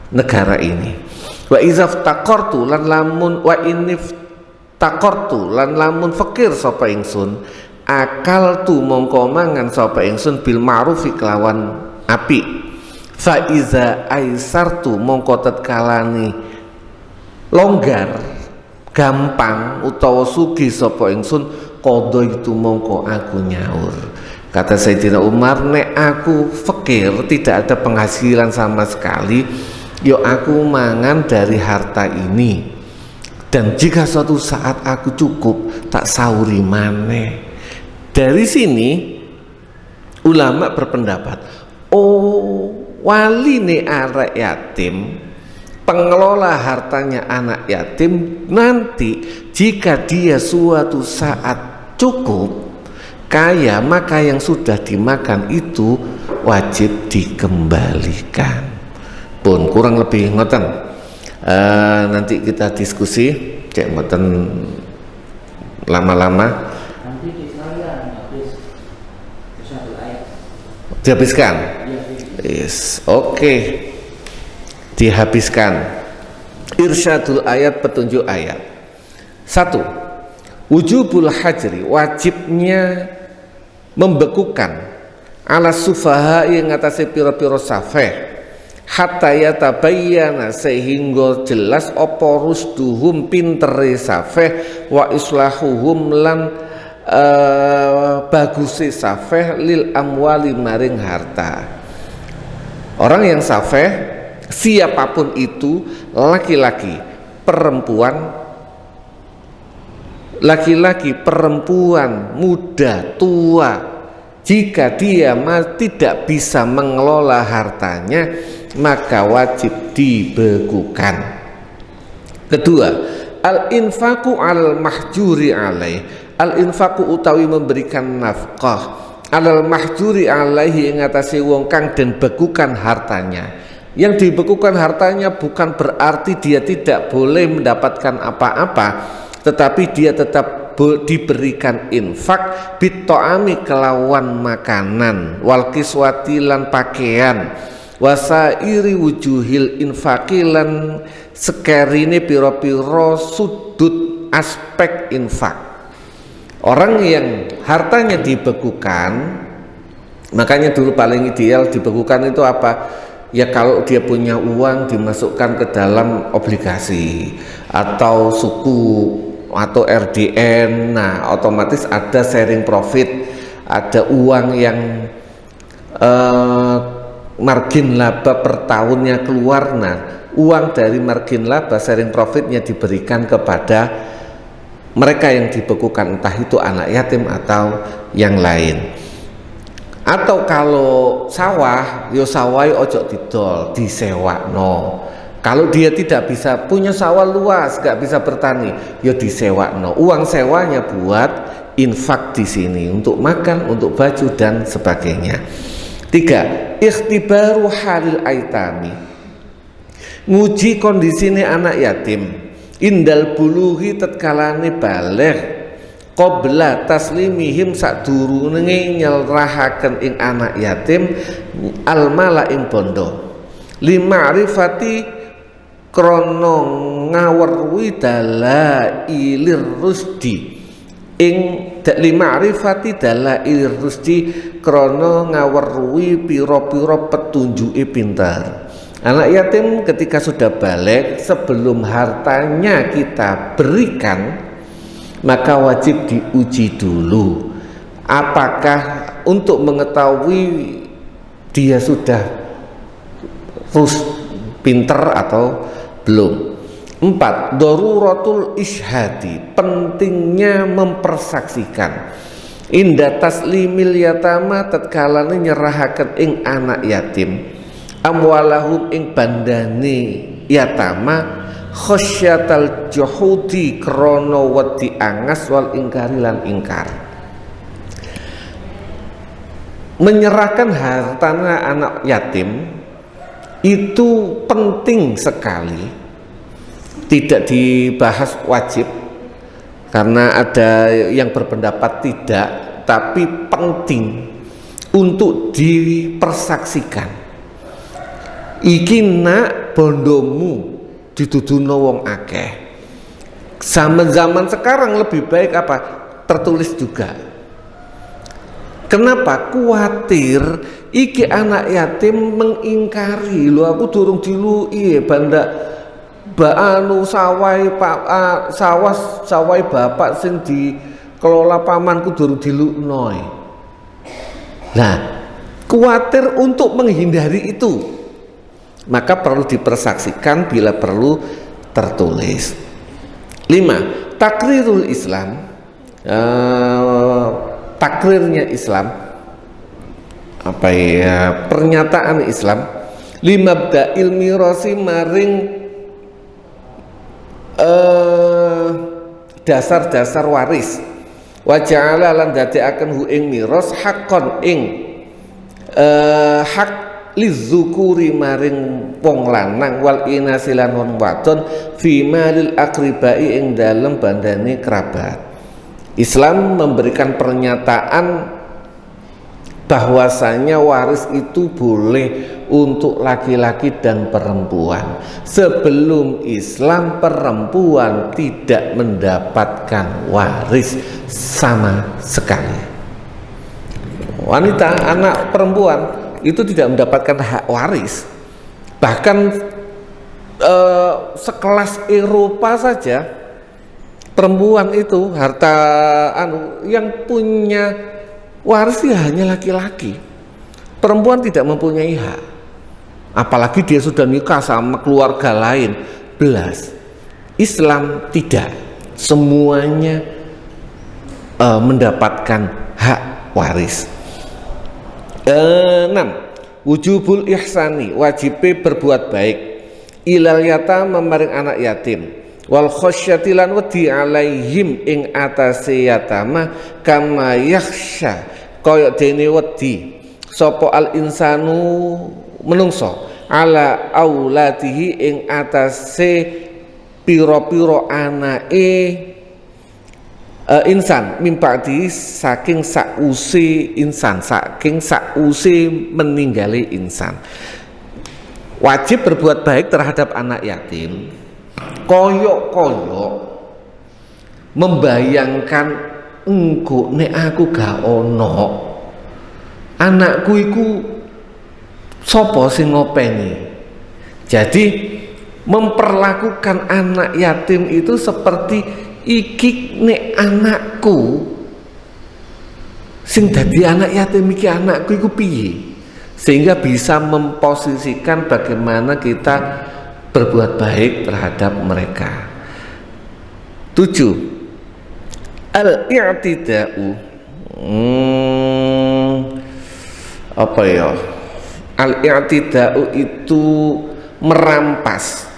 S1: negara ini. Wa izaf taqartu lan lamun wa inif taqartu lan lamun fakir sapa ingsun, akal tu mongko mangan sapa ingsun bil ma'rufi kelawan api. Fa iza aisartu mongko tetkalani longgar, gampang utawa sugih sapa ingsun, qadha itu mongko aku nyaur. Kata Sayyidina Umar, nek aku fakir, tidak ada penghasilan sama sekali, yo aku mangan dari harta ini, dan jika suatu saat aku cukup tak sauri maneh. Dari sini ulama berpendapat, oh wali ne arek yatim, pengelola hartanya anak yatim, nanti jika dia suatu saat cukup kaya, maka yang sudah dimakan itu wajib dikembalikan. Pun kurang lebih ngoten. Nanti kita diskusi, cek ngoten lama-lama.
S2: Nanti sekalian habis satu ayat.
S1: Dihabiskan. Yes, oke. Dihabiskan. Irsyadul ayat, petunjuk ayat. 1. Wujubul hajri, wajibnya membekukan ala sufaha yang ngatasi piro-piro safeh, hatta yatabayyana, sehingga jelas apa rusduhum pintere safeh, wa islahuhum lan baguse safeh lil amwali maring harta. Orang yang safeh, siapapun itu, laki-laki, perempuan, muda, tua, jika dia tidak bisa mengelola hartanya, maka wajib dibekukan. Kedua, al-infaku al-mahjuri alaih, al-infaku utawi memberikan nafkah, al-mahjuri alaihi ing atase wong kang den bekukan hartanya. Yang dibekukan hartanya bukan berarti dia tidak boleh mendapatkan apa-apa, tetapi dia tetap diberikan infak bitoami kelawan makanan, wal kiswati lan pakaian, wasairi wujuhil infakilan sekerine piro-piro sudut aspek infak. Orang yang hartanya dibekukan, makanya dulu paling ideal dibekukan itu apa? Ya kalau dia punya uang dimasukkan ke dalam obligasi atau suku atau RDN. Nah, otomatis ada sharing profit, ada uang yang margin laba per tahunnya keluar. Nah, uang dari margin laba sharing profitnya diberikan kepada mereka yang dibekukan, entah itu anak yatim atau yang lain. Atau kalau sawah, yo sawah ojo didol, disewakno. Kalau dia tidak bisa punya sawah luas, gak bisa bertani, yo disewakno. Uang sewanya buat infak di sini untuk makan, untuk baju dan sebagainya. 3. Ikhtibaru halil aitami, nguji kondisine anak yatim indal buluhi tetkalane baligh qabla taslimihim sadurunge nyelrahaken ing anak yatim almala ing bondo lima'rifati krana ngawerwi dalailir rusdi ing lima'rifati dalailir rusdi krana ngawerwi pira-pira petunjuke pintar. Anak yatim ketika sudah balik, sebelum hartanya kita berikan, maka wajib diuji dulu apakah untuk mengetahui dia sudah pinter atau belum. 4. Daruratul ishadi, pentingnya mempersaksikan. Inda taslimil yatama tatkalane nyerahaken ing anak yatim amwalahum ing bandane yatama khosyatal juhudi krana wedi angas wal ingkari lan ingkar. Menyerahkan hartanya anak yatim itu penting sekali, tidak dibahas wajib karena ada yang berpendapat tidak, tapi penting untuk dipersaksikan. Iki nak bondomu dituduhno wong akeh. Zaman sekarang lebih baik apa? Tertulis juga. Kenapa? Kuatir iki anak yatim mengingkari, lho aku durung diluki banda anu sawai pak sawai bapak sing dikelola pamanku durung dilukno. Nah, kuatir untuk menghindari itu, maka perlu dipersaksikan bila perlu tertulis. 5. Takrirul Islam, takrirnya Islam, apa ya, pernyataan Islam. 5. Ilmi rosi maring dasar-dasar waris. Wa ja'ala lan dadekaken hu ing miras hakon ing hak lizukuri maring wong lanang wal inasilan wong wadon fi malil akribai ing dalem bandane kerabat. Islam memberikan pernyataan bahwasanya waris itu boleh untuk laki-laki dan perempuan. Sebelum Islam, perempuan tidak mendapatkan waris sama sekali. Wanita, anak perempuan itu tidak mendapatkan hak waris. Bahkan sekelas Eropa saja, perempuan itu harta yang punya waris hanya laki-laki. Perempuan tidak mempunyai hak. Apalagi dia sudah nikah sama keluarga lain, belas. Islam tidak, semuanya mendapatkan hak waris. 6. Wujubul ihsani, wajibnya berbuat baik ilal yatama maring anak yatim wal khosyati lan wedi alaihim ing atase yatama kama yakhsha kaya dene wedi sapa al insanu menungso ala auladihi ing atase pira-pira anake insan mimpati saking sausi insan, saking sausi meninggali insan. Wajib berbuat baik terhadap anak yatim, koyok-koyok membayangkan engko nek aku gak ono anakku iku sapa sing ngopeni. Jadi memperlakukan anak yatim itu seperti iki nek anakku sing dadi anak yatim iki anakku iku piye, sehingga bisa memposisikan bagaimana kita berbuat baik terhadap mereka. 7. Al-i'tida'u apa ya? Al-i'tida'u itu merampas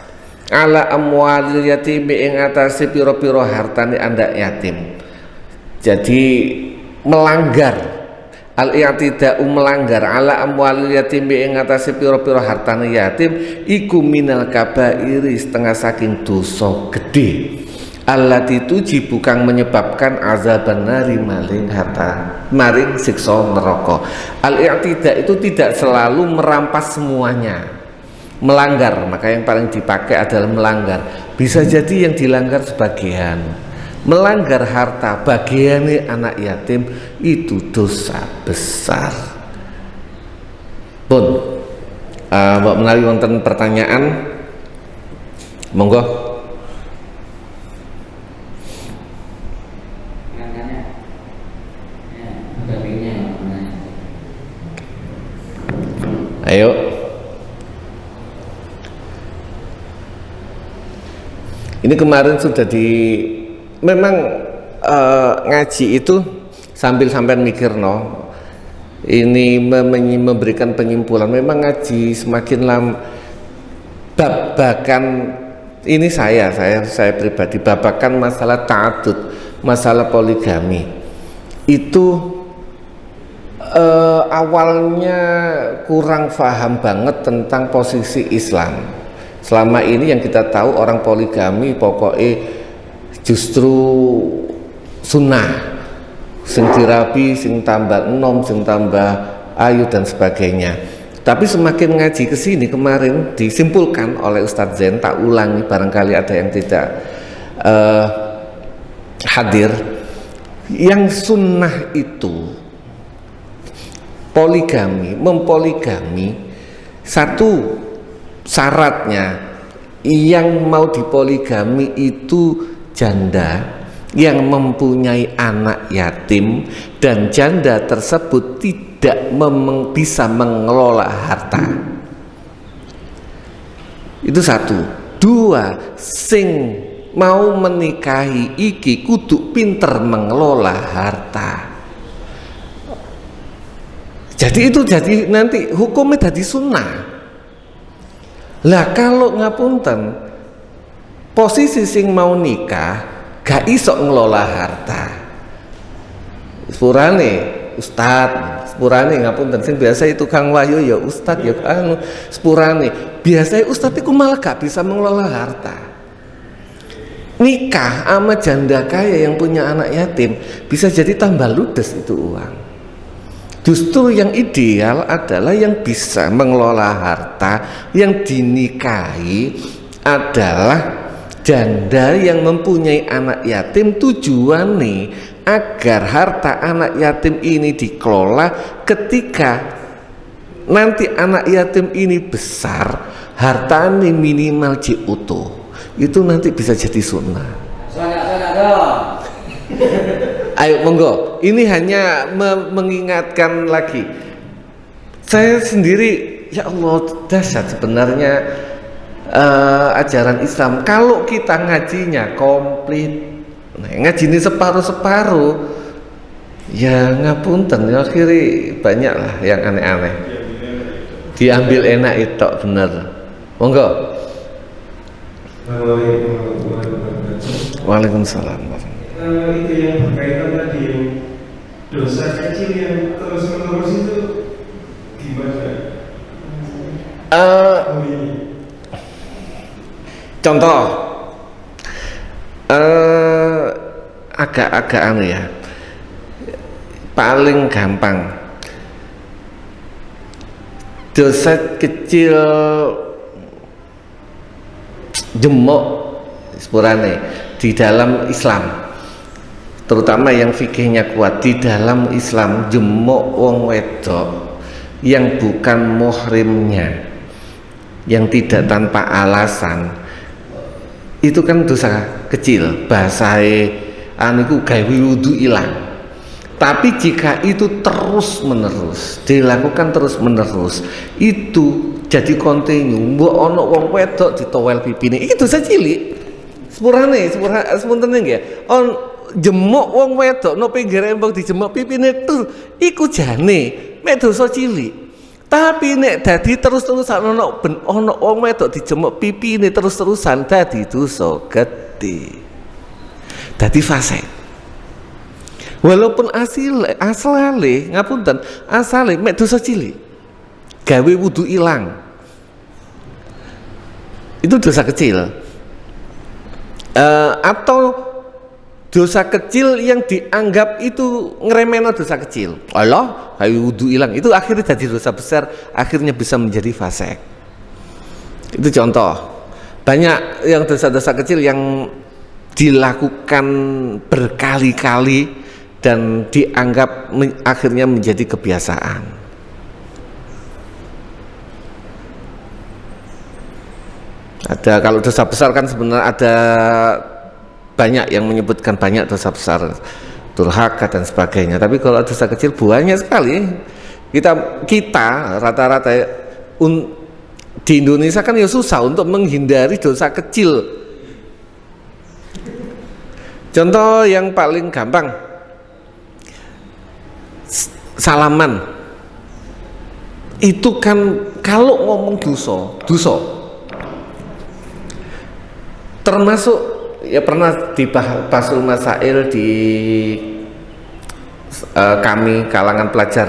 S1: ala amwalil yatim ing atase pira-pira hartane anak yatim. Jadi melanggar, al-i'tida'u melanggar ala amwalil yatim ing atase pira-pira hartane yatim iku minal kabairi setengah saking dosa gede. Allati tujibu kang menyebabkan azaban nari maring siksa neraka. Al-i'tida itu tidak selalu merampas semuanya, melanggar, maka yang paling dipakai adalah melanggar. Bisa jadi yang dilanggar sebagian. Melanggar harta bagiannya anak yatim itu dosa besar. Pun mbok menawi wonten pertanyaan, monggo. Ayo. Ini kemarin sudah memang ngaji itu sambil mikir ini memberikan penyimpulan. Memang ngaji semakin lama babakan ini saya pribadi babakan masalah ta'adud, masalah poligami itu awalnya kurang paham banget tentang posisi Islam. Selama ini yang kita tahu orang poligami pokoknya justru sunnah, sing dirabi, sing tambah enom, sing tambah ayu dan sebagainya. Tapi semakin ngaji ke sini kemarin disimpulkan oleh Ustadz Zain, tak ulangi barangkali ada yang tidak hadir, yang sunnah itu mempoligami satu syaratnya yang mau dipoligami itu janda yang mempunyai anak yatim dan janda tersebut tidak bisa mengelola harta. Itu satu. 2, sing mau menikahi iki kudu pinter mengelola harta. Jadi itu jadi nanti hukumnya jadi sunnah. Lah kalau ngapunten posisi sing mau nikah gak iso ngelola harta, sepurane ustad, sepurane ngapunten sing biasa itu Kang Wahyu ya ustad ya anu sepurane biasanya ustad itu malah gak bisa mengelola harta. Nikah sama janda kaya yang punya anak yatim bisa jadi tambah ludes itu uang. Justru yang ideal adalah yang bisa mengelola harta, yang dinikahi adalah janda yang mempunyai anak yatim, tujuannya agar harta anak yatim ini dikelola. Ketika nanti anak yatim ini besar, hartanya minimal utuh, itu nanti bisa jadi sunnah.
S2: Soalnya dong.
S1: Ayo monggo, ini hanya mengingatkan lagi. Saya sendiri, ya Allah, dahsyat sebenarnya ajaran Islam. Kalau kita ngajinya komplit, ngaji ini separuh-separuh, ya ngapunten, ya akhirnya banyak lah yang aneh-aneh. Diambil enak itu bener. Monggo. Waalaikumsalam.
S3: Itu yang berkaitan tadi dosa kecil yang terus menerus itu gimana?
S1: Contoh agak-agak anu ya, paling gampang dosa kecil jemok sepurane di dalam Islam, terutama yang fikihnya kuat di dalam Islam, jemok wong wedok yang bukan muhrimnya, yang tidak tanpa alasan, itu kan dosa kecil, bahasae anu iku gawe wudu ilang. Tapi jika itu terus menerus dilakukan terus menerus, itu jadi kontinu. Mbok ono wong wedok ditowel pipine, iki dosa cilik. Sepuntene nggih. On jemuk wong wedok no pinggir embong dijemuk pipine tuh, iku jane mek dosa cilik. Tapi nek dadi terus-terusan ono wong wedok dijemuk pipine terus-terusan dadi dosa gedhe. Dadi fase. Walaupun asale ngapunten, asale mek dosa cilik. Gawe wudu ilang. Itu dosa kecil. Atau dosa kecil yang dianggap itu ngeremeno dosa kecil. Allah, gawe wudu ilang itu akhirnya jadi dosa besar, akhirnya bisa menjadi fasik. Itu contoh. Banyak yang dosa-dosa kecil yang dilakukan berkali-kali dan dianggap akhirnya menjadi kebiasaan. Ada kalau dosa besar kan sebenarnya ada banyak yang menyebutkan banyak dosa besar, durhaka dan sebagainya. Tapi kalau dosa kecil banyak sekali. Kita rata-rata di Indonesia kan ya susah untuk menghindari dosa kecil. Contoh yang paling gampang, salaman. Itu kan kalau ngomong dosa termasuk ya pernah dibahas masail di kami kalangan pelajar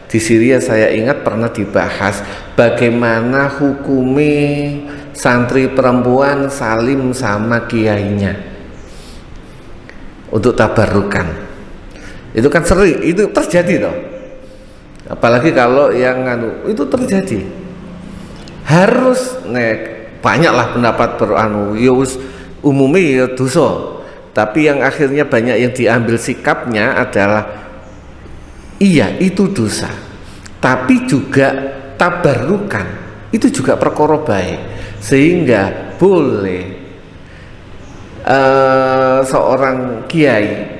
S1: di Syria. Saya ingat pernah dibahas bagaimana hukumi santri perempuan salim sama kiainya untuk tabarukan. Itu kan sering, itu terjadi toh. Apalagi kalau yang itu terjadi. Harus banyaklah pendapat ya umumnya ya dosa. Tapi yang akhirnya banyak yang diambil sikapnya adalah iya itu dosa. Tapi juga tabarukan itu juga perkara baik. Sehingga boleh seorang kiai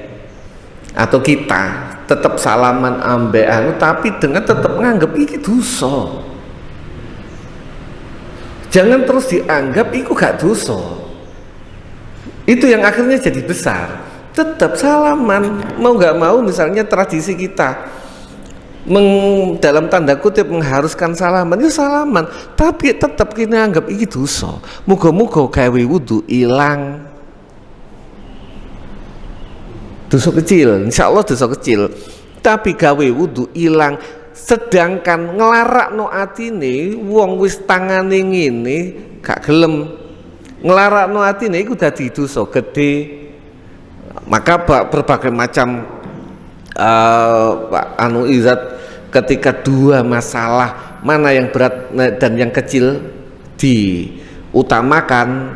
S1: atau kita tetap salaman ambek tapi dengan tetap menganggap ini dosa. Jangan terus dianggap itu gak dosa. Itu yang akhirnya jadi besar. Tetap salaman, mau gak mau misalnya tradisi kita dalam tanda kutip mengharuskan salaman, ya salaman. Tapi tetap kita anggap ini dosa. Muga-muga gawe wudu ilang. Dosa kecil, insya Allah dosa kecil. Tapi gawe wudu ilang. Sedangkan nglarakno atine wong wis tangane ngene gak gelem nglarakno atine iku dadi dosa gedhe. Maka berbagai macam Izat ketika dua masalah mana yang berat dan yang kecil diutamakan,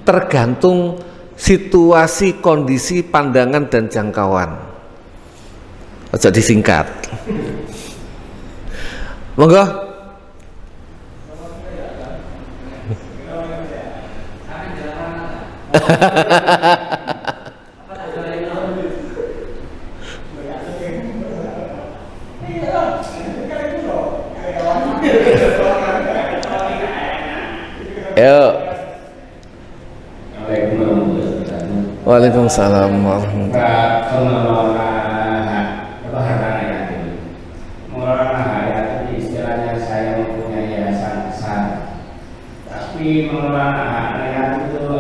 S1: tergantung situasi, kondisi, pandangan dan jangkauan. Ojo disingkat. Monggo. Yo. Waalaikumsalam warahmatullahi.
S2: Mengelola hak itu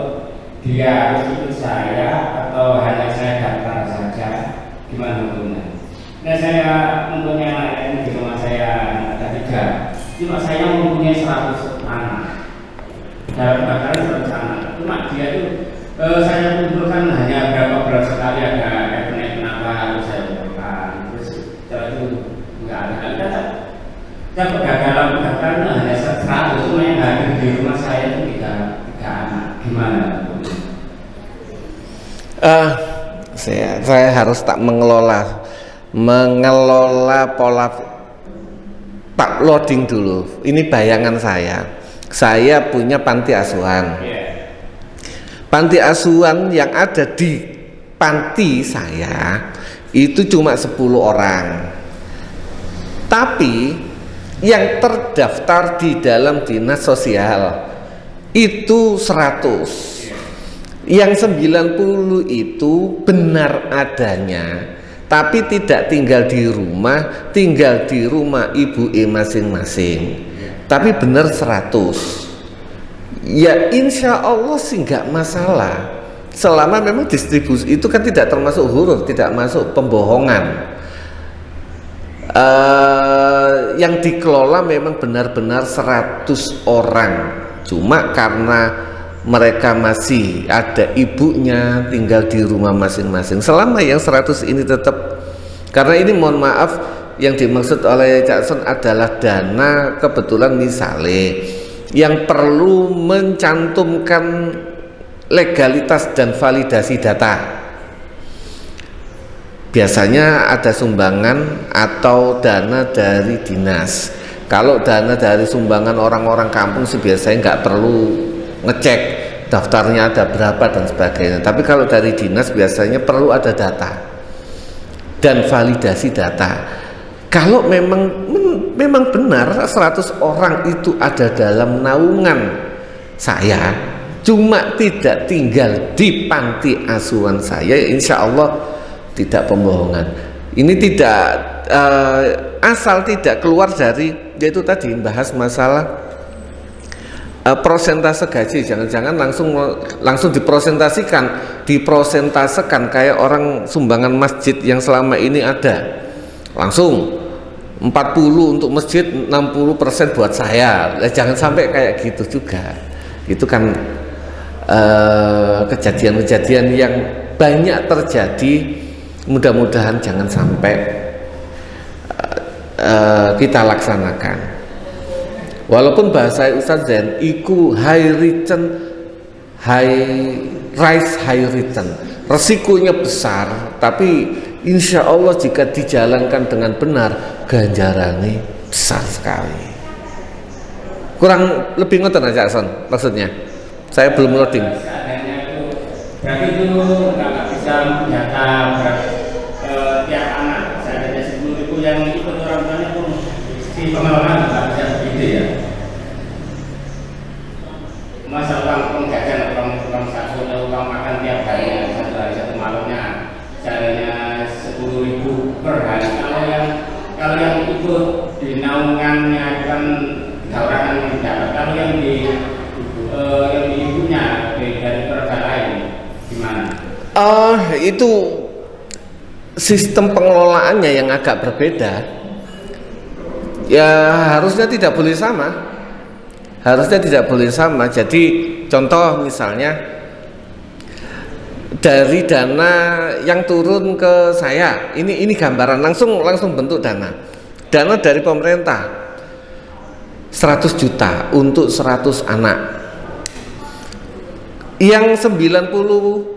S2: dia harus ikut saya atau hanya saya daftar saja, gimana hukumnya? Nah, saya mempunyai anak di rumah saya ada 3, cuma saya mempunyai 100 anak. Dalam kebakaran 100 anak, cuma dia itu saya kumpulkan hanya berapa sekali ada event apa harus saya kumpulkan. Terus setelah itu nggak ada. Dan kegagalan hanya 100, cuma yang hadir di rumah saya itu 3 anak. Gimana?
S1: Saya harus tak mengelola pola tak loading dulu. Ini bayangan saya. Saya punya panti asuhan.
S2: Ya.
S1: Panti asuhan yang ada di panti saya itu cuma 10 orang. Tapi yang terdaftar di dalam dinas sosial itu 100. Yang 90 itu benar adanya, tapi tidak tinggal di rumah ibu masing-masing. Tapi benar 100. Ya insya Allah sih nggak masalah, selama memang distribusi itu kan tidak termasuk huruf, tidak masuk pembohongan. Yang dikelola memang benar-benar 100 orang. Cuma karena mereka masih ada ibunya tinggal di rumah masing-masing, selama yang 100 ini tetap, karena ini mohon maaf yang dimaksud oleh Cak Son adalah dana kebetulan misalnya yang perlu mencantumkan legalitas dan validasi data. Biasanya ada sumbangan atau dana dari dinas. Kalau dana dari sumbangan orang-orang kampung sih biasanya nggak perlu ngecek daftarnya ada berapa dan sebagainya. Tapi kalau dari dinas biasanya perlu ada data dan validasi data. Kalau memang benar 100 orang itu ada dalam naungan saya, cuma tidak tinggal di panti asuhan saya, insya Allah tidak pembohongan. Ini tidak asal tidak keluar dari, yaitu tadi bahas masalah prosentase gaji. Jangan-jangan langsung diprosentasekan kayak orang sumbangan masjid yang selama ini ada, langsung 40 untuk masjid, 60% buat saya. Jangan sampai kayak gitu juga. Itu kan kejadian-kejadian yang banyak terjadi. Mudah-mudahan jangan sampai kita laksanakan. Walaupun bahasa Ustaz Zain iku high rise high return, resikonya besar, tapi insya Allah jika dijalankan dengan benar ganjarannya besar sekali. Kurang lebih ngoten aja Son, maksudnya saya belum loading.
S2: Berarti itu nggak bisa mendata tiap anak. Saya ada 10.000 yang ikut orang tuanya pun si pengelolaan nggak bisa begitu ya. Masa uang jajan, uang saku atau uang makan tiap hari, satu hari satu malamnya caranya 10.000 per hari. Kalau yang ikut di naungannya kan 3 orang yang dapat. Kalau yang di ibunya dari keluarga lain gimana?
S1: Itu sistem pengelolaannya yang agak berbeda. Ya harusnya tidak boleh sama. Jadi contoh misalnya dari dana yang turun ke saya, ini gambaran langsung bentuk dana dari pemerintah 100 juta untuk 100 anak, yang 90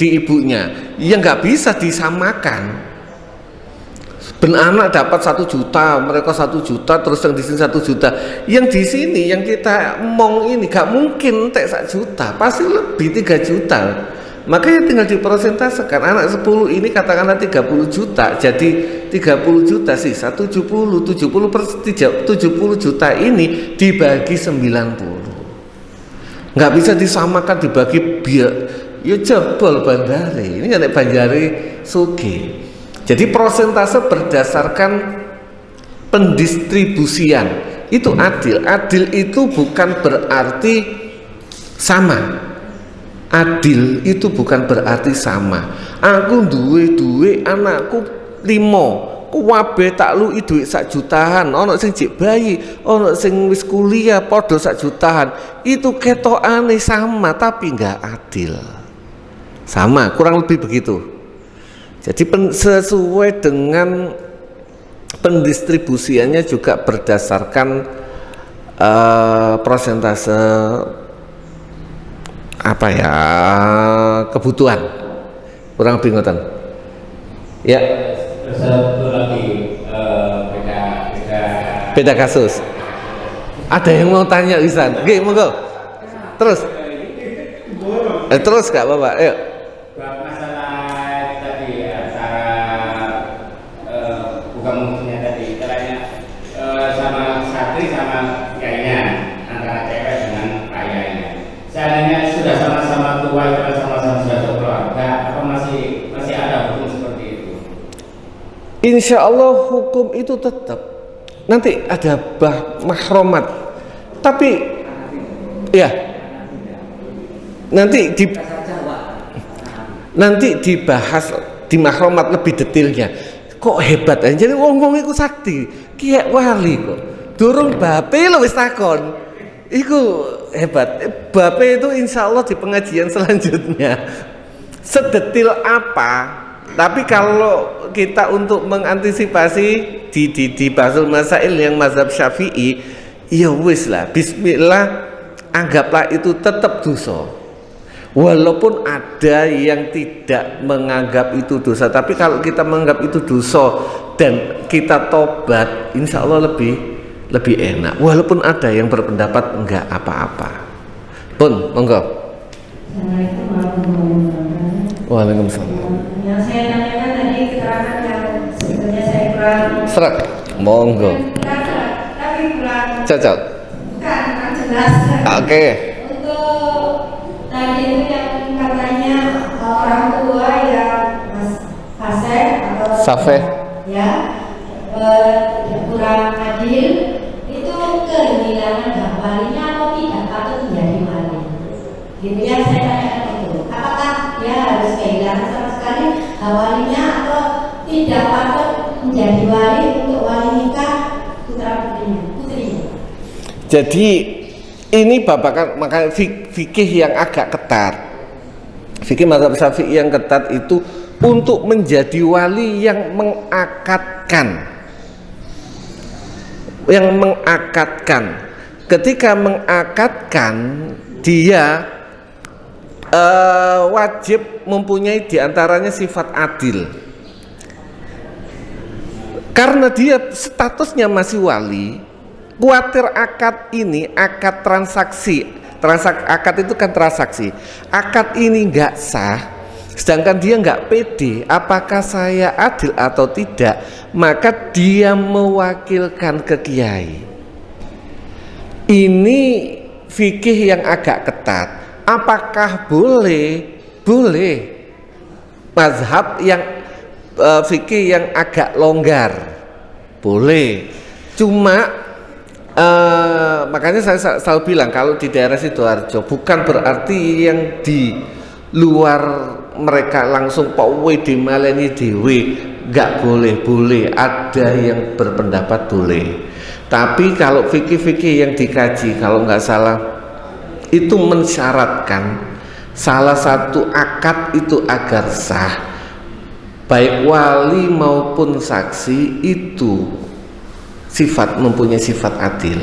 S1: di ibunya, yang nggak bisa disamakan. Anak dapat 1 juta, mereka 1 juta, terus yang di sini 1 juta, yang di sini yang kita omong ini gak mungkin tek 1 juta, pasti lebih 3 juta. Makanya tinggal diprosentasekan. Anak 10 ini katakanlah 30 juta, jadi 30 juta sih 70 juta ini dibagi 90. Nggak bisa disamakan dibagi biar ya jebol bandari. Ini kan Banjari Sugi. Jadi prosentase berdasarkan pendistribusian itu adil. Adil itu bukan berarti sama. Adil itu bukan berarti sama. Aku duwe anakku 5, kuwabe tak lu duit 1 jutaan. Ono sing cek bayi, ono sing wis kuliah podo 1 jutaan. Itu ketokane sama tapi nggak adil. Sama, kurang lebih begitu. Jadi sesuai dengan pendistribusiannya juga berdasarkan prosentase kebutuhan. Kurang lebih ngoten. Ya.
S2: Satu lagi beda
S1: kasus. Ada yang mau tanya Isan? Oke, monggo. Terus. Terus Kak Bapak, ayo.
S2: Bab masalah tadi antara bukan mungkinnya tadi caranya sama santri sama kiainya, antara cewek dengan ayahnya. Seandainya sudah sama-sama tua, sama-sama sudah keluarga, apa masih ada hukum seperti itu?
S1: Insya Allah hukum itu tetap. Nanti ada mahromat. Tapi ya nanti dibahas di mahromat lebih detailnya. Kok hebat aja, jadi wong-wong iku sakti, kiai wali kok. Durung bape lo wis takon. Iku hebat. Bape itu insya Allah di pengajian selanjutnya. Sedetil apa? Tapi kalau kita untuk mengantisipasi di Basul Masail yang mazhab Syafi'i, ya wis lah, bismillah, anggaplah itu tetap dosa. Walaupun ada yang tidak menganggap itu dosa, tapi kalau kita menganggap itu dosa dan kita tobat, insya Allah lebih enak. Walaupun ada yang berpendapat enggak apa-apa. Pun, monggo.
S4: Assalamualaikum warahmatullahi wabarakatuh.
S1: Waalaikumsalam.
S4: Yang saya tanyakan tadi keterangan yang sebetulnya saya kurang.
S1: Serak, monggo.
S4: Tapi kurang.
S1: Cocok.
S4: Bukan jelas.
S1: Oke.
S4: Tadi itu yang katanya orang tua yang fasik atau
S1: Safeh.
S4: ya kurang adil itu kehilangan hak walinya atau tidak patut menjadi wali. Gitu yang saya tanyakan itu. Apakah dia harus kehilangan sama sekali hak walinya atau tidak patut menjadi wali untuk wali nikah putra putrinya.
S1: Jadi ini babakan maka fikih yang agak ketat. Fikih mazhab Syafi'i yang ketat itu untuk menjadi wali yang mengakatkan. Yang mengakatkan. Ketika mengakatkan dia wajib mempunyai diantaranya sifat adil. Karena dia statusnya masih wali. Kuatir akad ini, akad transaksi, akad itu kan transaksi. Akad ini nggak sah, sedangkan dia nggak pede. Apakah saya adil atau tidak? Maka dia mewakilkan ke kiai. Ini fikih yang agak ketat. Apakah boleh? Boleh. Mazhab yang fikih yang agak longgar, boleh. Cuma makanya saya selalu bilang kalau di daerah Sidoarjo bukan berarti yang di luar mereka langsung pawe di maleni dewe nggak boleh, ada yang berpendapat boleh. Tapi kalau fikih-fikih yang dikaji kalau nggak salah itu mensyaratkan salah satu akad itu agar sah, baik wali maupun saksi itu mempunyai sifat adil.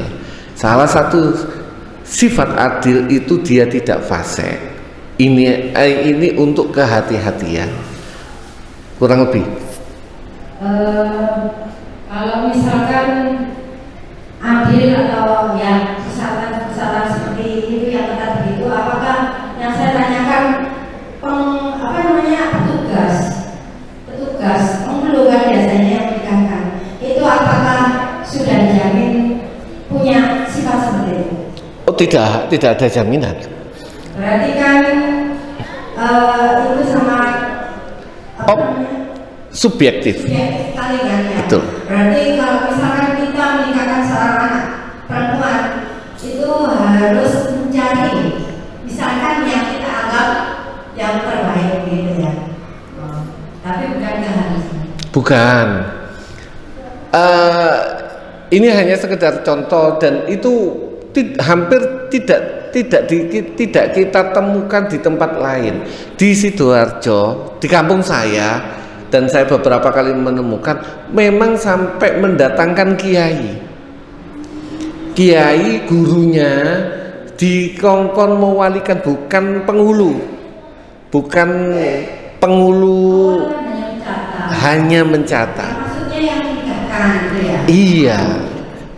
S1: Salah satu sifat adil itu dia tidak fasik. Ini untuk kehati-hatian. Kurang lebih.
S4: Kalau misalkan adil atau ya kesalahan seperti itu yang ketat begitu, apakah yang saya tanyakan petugas pengeluhan biasanya yang menikahkan itu apakah sudah dijamin punya sifat seperti itu?
S1: Oh tidak ada jaminan.
S4: Berarti kan itu sama
S1: subjektif.
S4: Kali kan ya.
S1: Betul.
S4: Berarti kalau misalkan kita menikahkan seorang anak perempuan itu harus mencari misalkan yang kita anggap yang terbaik gitu ya. Tapi bukan keharusan. Bukan.
S1: Ini hanya sekedar contoh dan itu hampir tidak kita temukan di tempat lain. Di Sidoarjo, di kampung saya, dan saya beberapa kali menemukan memang sampai mendatangkan kiai gurunya dikongkon mewalikan, bukan penghulu, hanya mencatat.
S4: Maksudnya yang menikahkan gitu ya?
S1: Iya,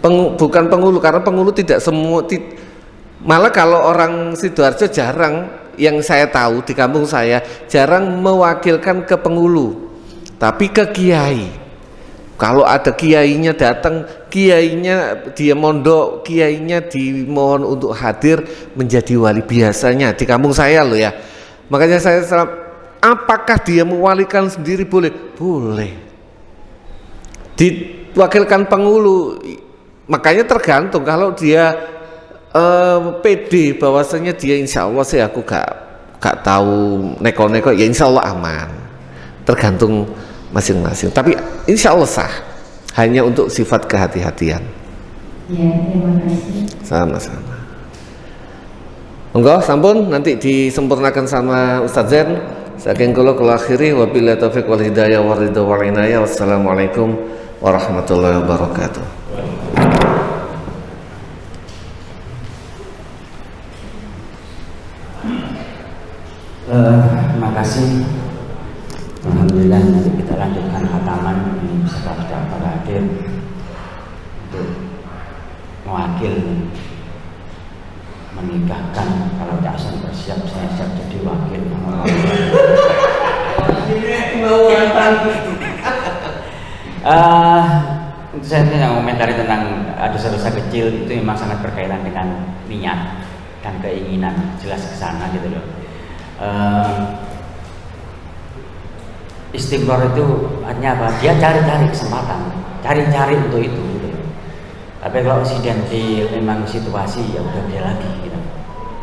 S1: bukan penghulu, karena penghulu tidak semua malah kalau orang Sidoarjo jarang, yang saya tahu di kampung saya jarang mewakilkan ke penghulu, tapi ke kiai. Kalau ada kiainya datang, kiainya dia mondok, kiainya dimohon untuk hadir menjadi wali biasanya di kampung saya loh ya. Makanya saya apakah dia mewalikan sendiri boleh? Boleh. Diwakilkan penghulu, makanya tergantung. Kalau dia pede bahwasanya dia insya Allah sih aku gak tahu neko-neko, ya insya Allah aman. Tergantung masing-masing. Tapi insya Allah sah. Hanya untuk sifat kehati-hatian.
S4: Ya, terima kasih.
S1: Sama-sama. Monggo sampun nanti disempurnakan sama Ustaz Zain. Saking kula akhiri wabillahi taufiq wal hidayah wal ridha wal inayah. Wassalamualaikum warahmatullahi wabarakatuh.
S5: Terima kasih. Alhamdulillah, nanti kita lanjutkan khataman ini beserta para hadir untuk mewakil menikahkan. Kalau Cak Hasan bersiap, saya siap jadi wakil. Saya tidak komentari tentang dosa-dosa kecil, itu memang sangat berkaitan dengan niat dan keinginan, jelas ke sana gitu loh. Istighfar itu artinya apa? Dia cari-cari kesempatan, cari-cari untuk itu gitu. Tapi kalau insidentil memang situasi, ya udah dia lagi gitu.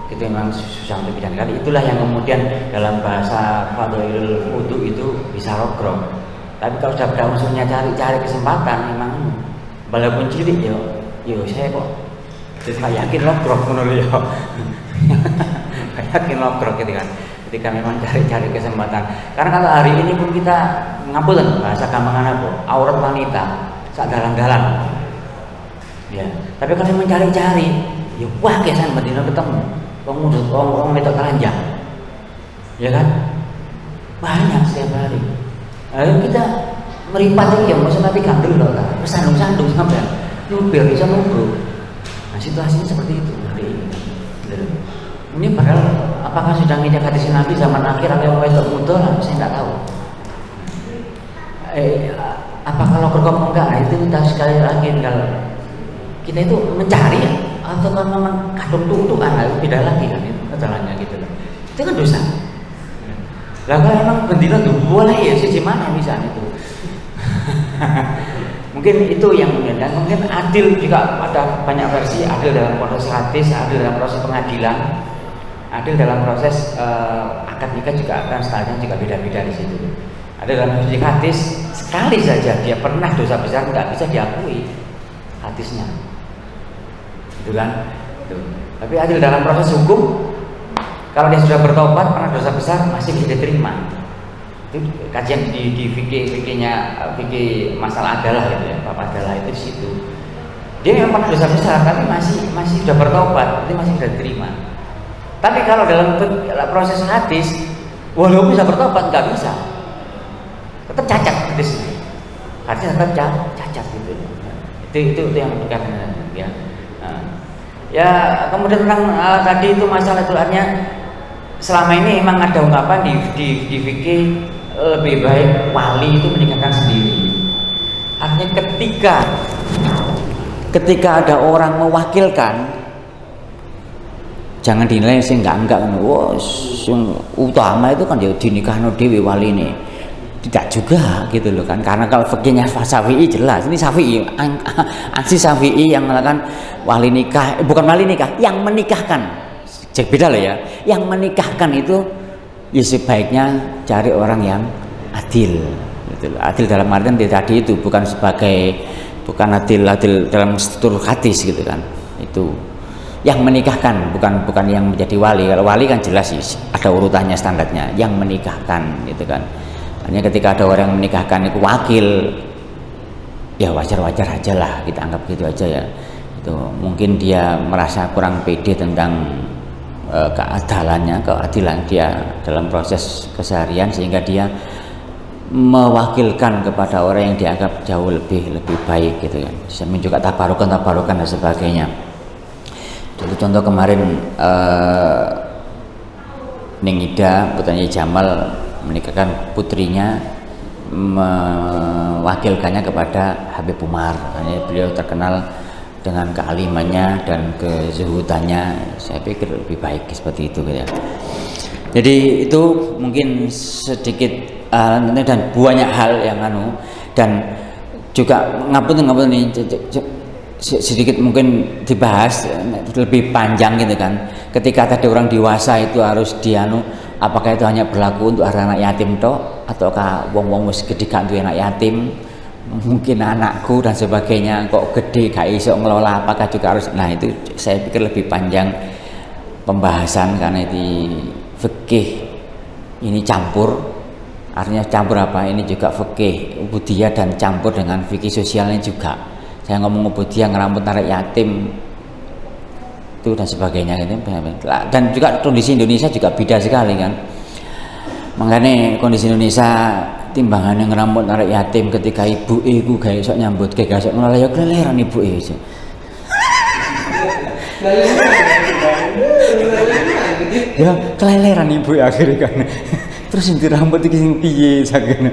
S5: Itu memang susah untuk bidang. Itulah yang kemudian dalam bahasa Fadhailul Wudu itu bisa rogrok. Tapi kalau sudah pada unsurnya cari-cari kesempatan, memang walaupun cilik yo saya kok yakin rogrok menurut yo. Yakin rogrok gitu kan. Ketika memang cari-cari kesempatan. Karena kalau hari ini pun kita ngapunten bahasa gampangan apa? Aurat wanita sak dalan-dalan. Ya, tapi kalau memang cari-cari, ya wah kesan bedino ketemu. Wong wedok telanjang. Ya kan? Banyak setiap hari. Ayo kita meripat iki ya mosok tapi gandul lho ta. Sandung-sandung sampean. Nyupir bisa nubruk. Nah, situasinya seperti itu hari ini. Ini padahal apakah sudah ngejak hadis Nabi zaman akhir atau wedok muda lah, saya tidak tahu. Apa kalau berkembang enggak? Nah, itu kita sekali lagi kalau kita itu mencari atau kalau memang kadung tungtukan, itu beda lagi kan itu masalahnya gitu loh. Itu kan dosa. Lah kalau emang bendina tuh boleh ya sih mana bisa itu. Mungkin itu yang kemudian, dan mungkin adil juga ada banyak versi, adil dalam proses hadis, adil dalam proses pengadilan. Adil dalam proses akad nikah juga akan stylenya juga beda-beda di situ. Ada dalam proses hadis sekali saja dia pernah dosa besar nggak bisa diakui hadisnya, itu kan. Itu. Tapi adil dalam proses hukum, kalau dia sudah bertobat pernah dosa besar masih bisa diterima. Itu kajian di fikih-nya fikih masalah adalah gitu ya, bab adalah itu di situ. Dia memang pernah dosa besar tapi masih sudah bertobat, itu masih bisa diterima. Tapi kalau dalam proses hadis, walaupun bisa bertobat nggak bisa, tetap cacat hadis ini. Hadisnya tetap cacat gitu. Itu yang dikatakan ya. Ya kemudian tentang tadi itu masalah itu artinya selama ini memang ada ungkapan di fikih lebih baik wali itu menikahkan sendiri. Artinya ketika ada orang mewakilkan, jangan dinilai sih enggak wah yang utama itu kan dia dinikahno dhewe waline. Tidak juga gitu loh kan, karena kalau fikihnya Syafi'i jelas, ini Syafi'i ansi Syafi'i yang mengatakan wali nikah bukan wali nikah, yang menikahkan. Jadi beda loh ya, yang menikahkan itu ya sebaiknya cari orang yang adil gitu loh. Adil dalam artian tadi itu bukan adil dalam struktur hadis gitu kan. Itu yang menikahkan, bukan yang menjadi wali. Kalau wali kan jelas sih ada urutannya standarnya, yang menikahkan gitu kan. Hanya ketika ada orang yang menikahkan itu wakil, ya wajar-wajar aja lah, kita anggap gitu aja ya. Itu mungkin dia merasa kurang pede tentang keadilan dia dalam proses keseharian, sehingga dia mewakilkan kepada orang yang dianggap jauh lebih baik gitu kan. Sampai juga tabarukan dan sebagainya. Contoh kemarin Ning Ida putranya Jamal menikahkan putrinya, mewakilkannya kepada Habib Umar. Karena beliau terkenal dengan kealimannya dan kezuhudannya. Saya pikir lebih baik seperti itu gitu ya. Jadi itu mungkin sedikit dan banyak hal yang dan juga ngapunten ini sedikit mungkin dibahas lebih panjang gitu kan. Ketika tadi orang dewasa itu harus apakah itu hanya berlaku untuk anak yatim toh, ataukah wong-wong wis gede gak duwe anak yatim, mungkin anakku dan sebagainya kok gede gak iso ngelola, apakah juga harus. Nah itu saya pikir lebih panjang pembahasan, karena di fikih ini campur, artinya campur apa, ini juga fikih ubudiyah dan campur dengan fikih sosialnya juga. Saya ngomong ubudiyah ngeramput tarik yatim itu dan sebagainya gitu. Dan juga kondisi Indonesia juga beda sekali kan, makanya kondisi Indonesia timbangan yang ngeramput tarik yatim ketika ibu iku gak iso nyambut gak iso ngelola, ya keleleran ibu iku ya keleleran ibu akhirnya kan. Terus yang dirambut iki sing piye sakjane.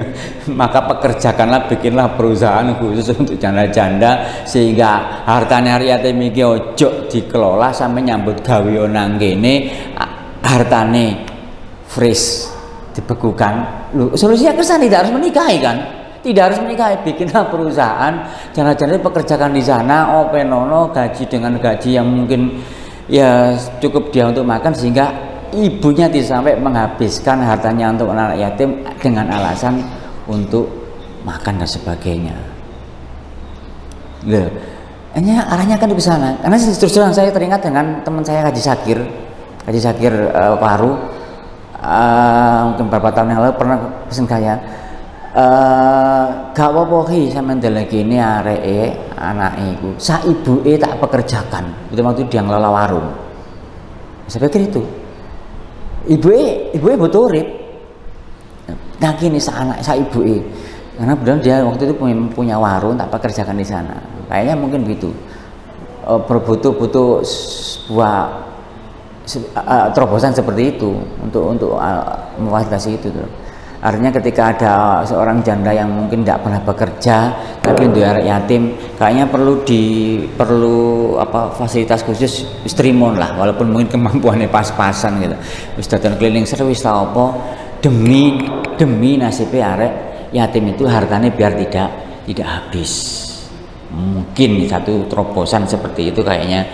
S5: Maka pekerjakanlah, bikinlah perusahaan khusus untuk janda-janda, sehingga hartanya yatim iki ojo dikelola sampai nyambut gawe nang kene hartane fresh dibekukan. Loh, solusinya kesan tidak harus menikahi kan? Tidak harus menikahi, bikinlah perusahaan, janda-janda pekerjakan di sana, openono gaji dengan gaji yang mungkin ya cukup dia untuk makan, sehingga ibunya tidak sampai menghabiskan hartanya untuk anak yatim dengan alasan untuk makan dan sebagainya. Loh, hanya arahnya kan ke sana. Karena terus terang saya teringat dengan teman saya Haji Sakir Waru, mungkin beberapa tahun yang lalu pernah pesen kaya, gak apa-apa sampean deleki ini areke anake iku sak ibuke tak pekerjakan. Itu waktu dia ngelola warung. Saya pikir itu ibuke butuh urip. Nah kini sa ibuke, karena benar dia waktu itu punya warung tak pekerjakan di sana. Kayaknya mungkin gitu. Butuh sebuah terobosan seperti itu untuk memfasilitasi itu tuh. Artinya ketika ada seorang janda yang mungkin tidak pernah bekerja tapi untuk anak yatim, kayaknya perlu fasilitas khusus trimon lah, walaupun mungkin kemampuannya pas-pasan gitu. Wis datang keliling servis tau apa demi nasibnya arek yatim itu hartanya biar tidak habis. Mungkin satu terobosan seperti itu kayaknya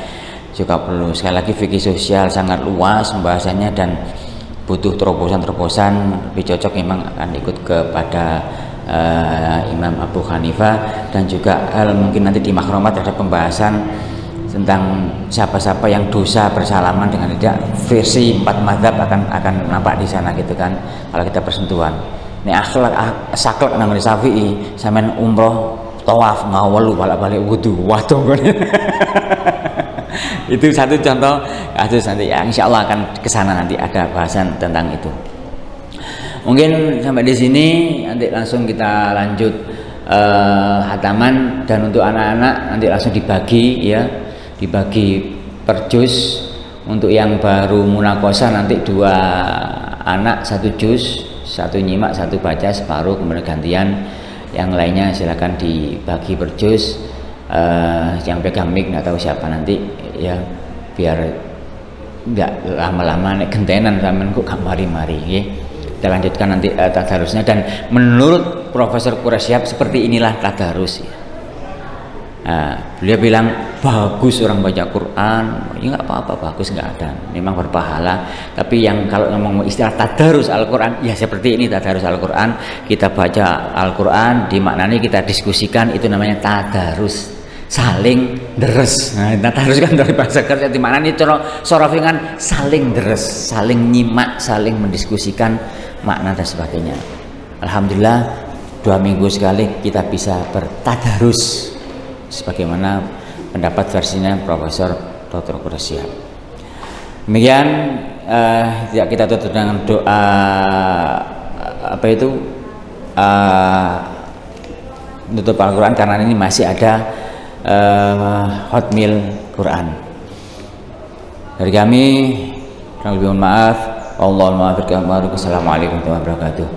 S5: juga perlu. Sekali lagi fikih sosial sangat luas pembahasannya dan butuh terobosan lebih cocok memang akan ikut kepada Imam Abu Hanifah, dan juga mungkin nanti di mahromat ada pembahasan tentang siapa-siapa yang dosa bersalaman dengan tidak, versi 4 mazhab akan nampak di sana gitu kan kalau kita bersentuhan. Ini akhlak nang Syafi'i sampean umroh tawaf ngawelu balik-balik wudu waduh. Itu satu contoh kasus nanti ya, insya Allah akan kesana, nanti ada bahasan tentang itu. Mungkin sampai di sini, nanti langsung kita lanjut hataman, dan untuk anak-anak nanti langsung dibagi per juz. Untuk yang baru munakosa nanti 2 anak 1 juz, 1 nyimak 1 baca separuh, kemudian gantian yang lainnya silakan dibagi per juz. Yang pegang mic nggak tahu siapa nanti ya, biar nggak lama-lama nek gentenan sampean kok gak mari-mari ya. Kita lanjutkan nanti tadarusnya, dan menurut Profesor Quraisyhab seperti inilah tadarus ya. Beliau bilang bagus orang baca Quran, ya nggak apa-apa, bagus, nggak ada, memang berpahala. Tapi yang kalau ngomong istilah tadarus Al-Quran, ya seperti ini tadarus Al-Quran. Kita baca Al-Quran, dimaknani, kita diskusikan, itu namanya tadarus, saling deres. Nah, tadarus kan dari bahasa kerja, dimaknani sorofingan saling deres, saling nyimak, saling mendiskusikan makna dan sebagainya. Alhamdulillah 2 minggu sekali kita bisa bertadarus sebagaimana pendapat versinya Profesor Dr. Quraisyhab. Demikian kita tutup dengan doa tutup Al-Quran karena ini masih ada hotmail Quran. Dari kami kurang lebih mohon maaf. Allahumma Assalamualaikum warahmatullahi wabarakatuh.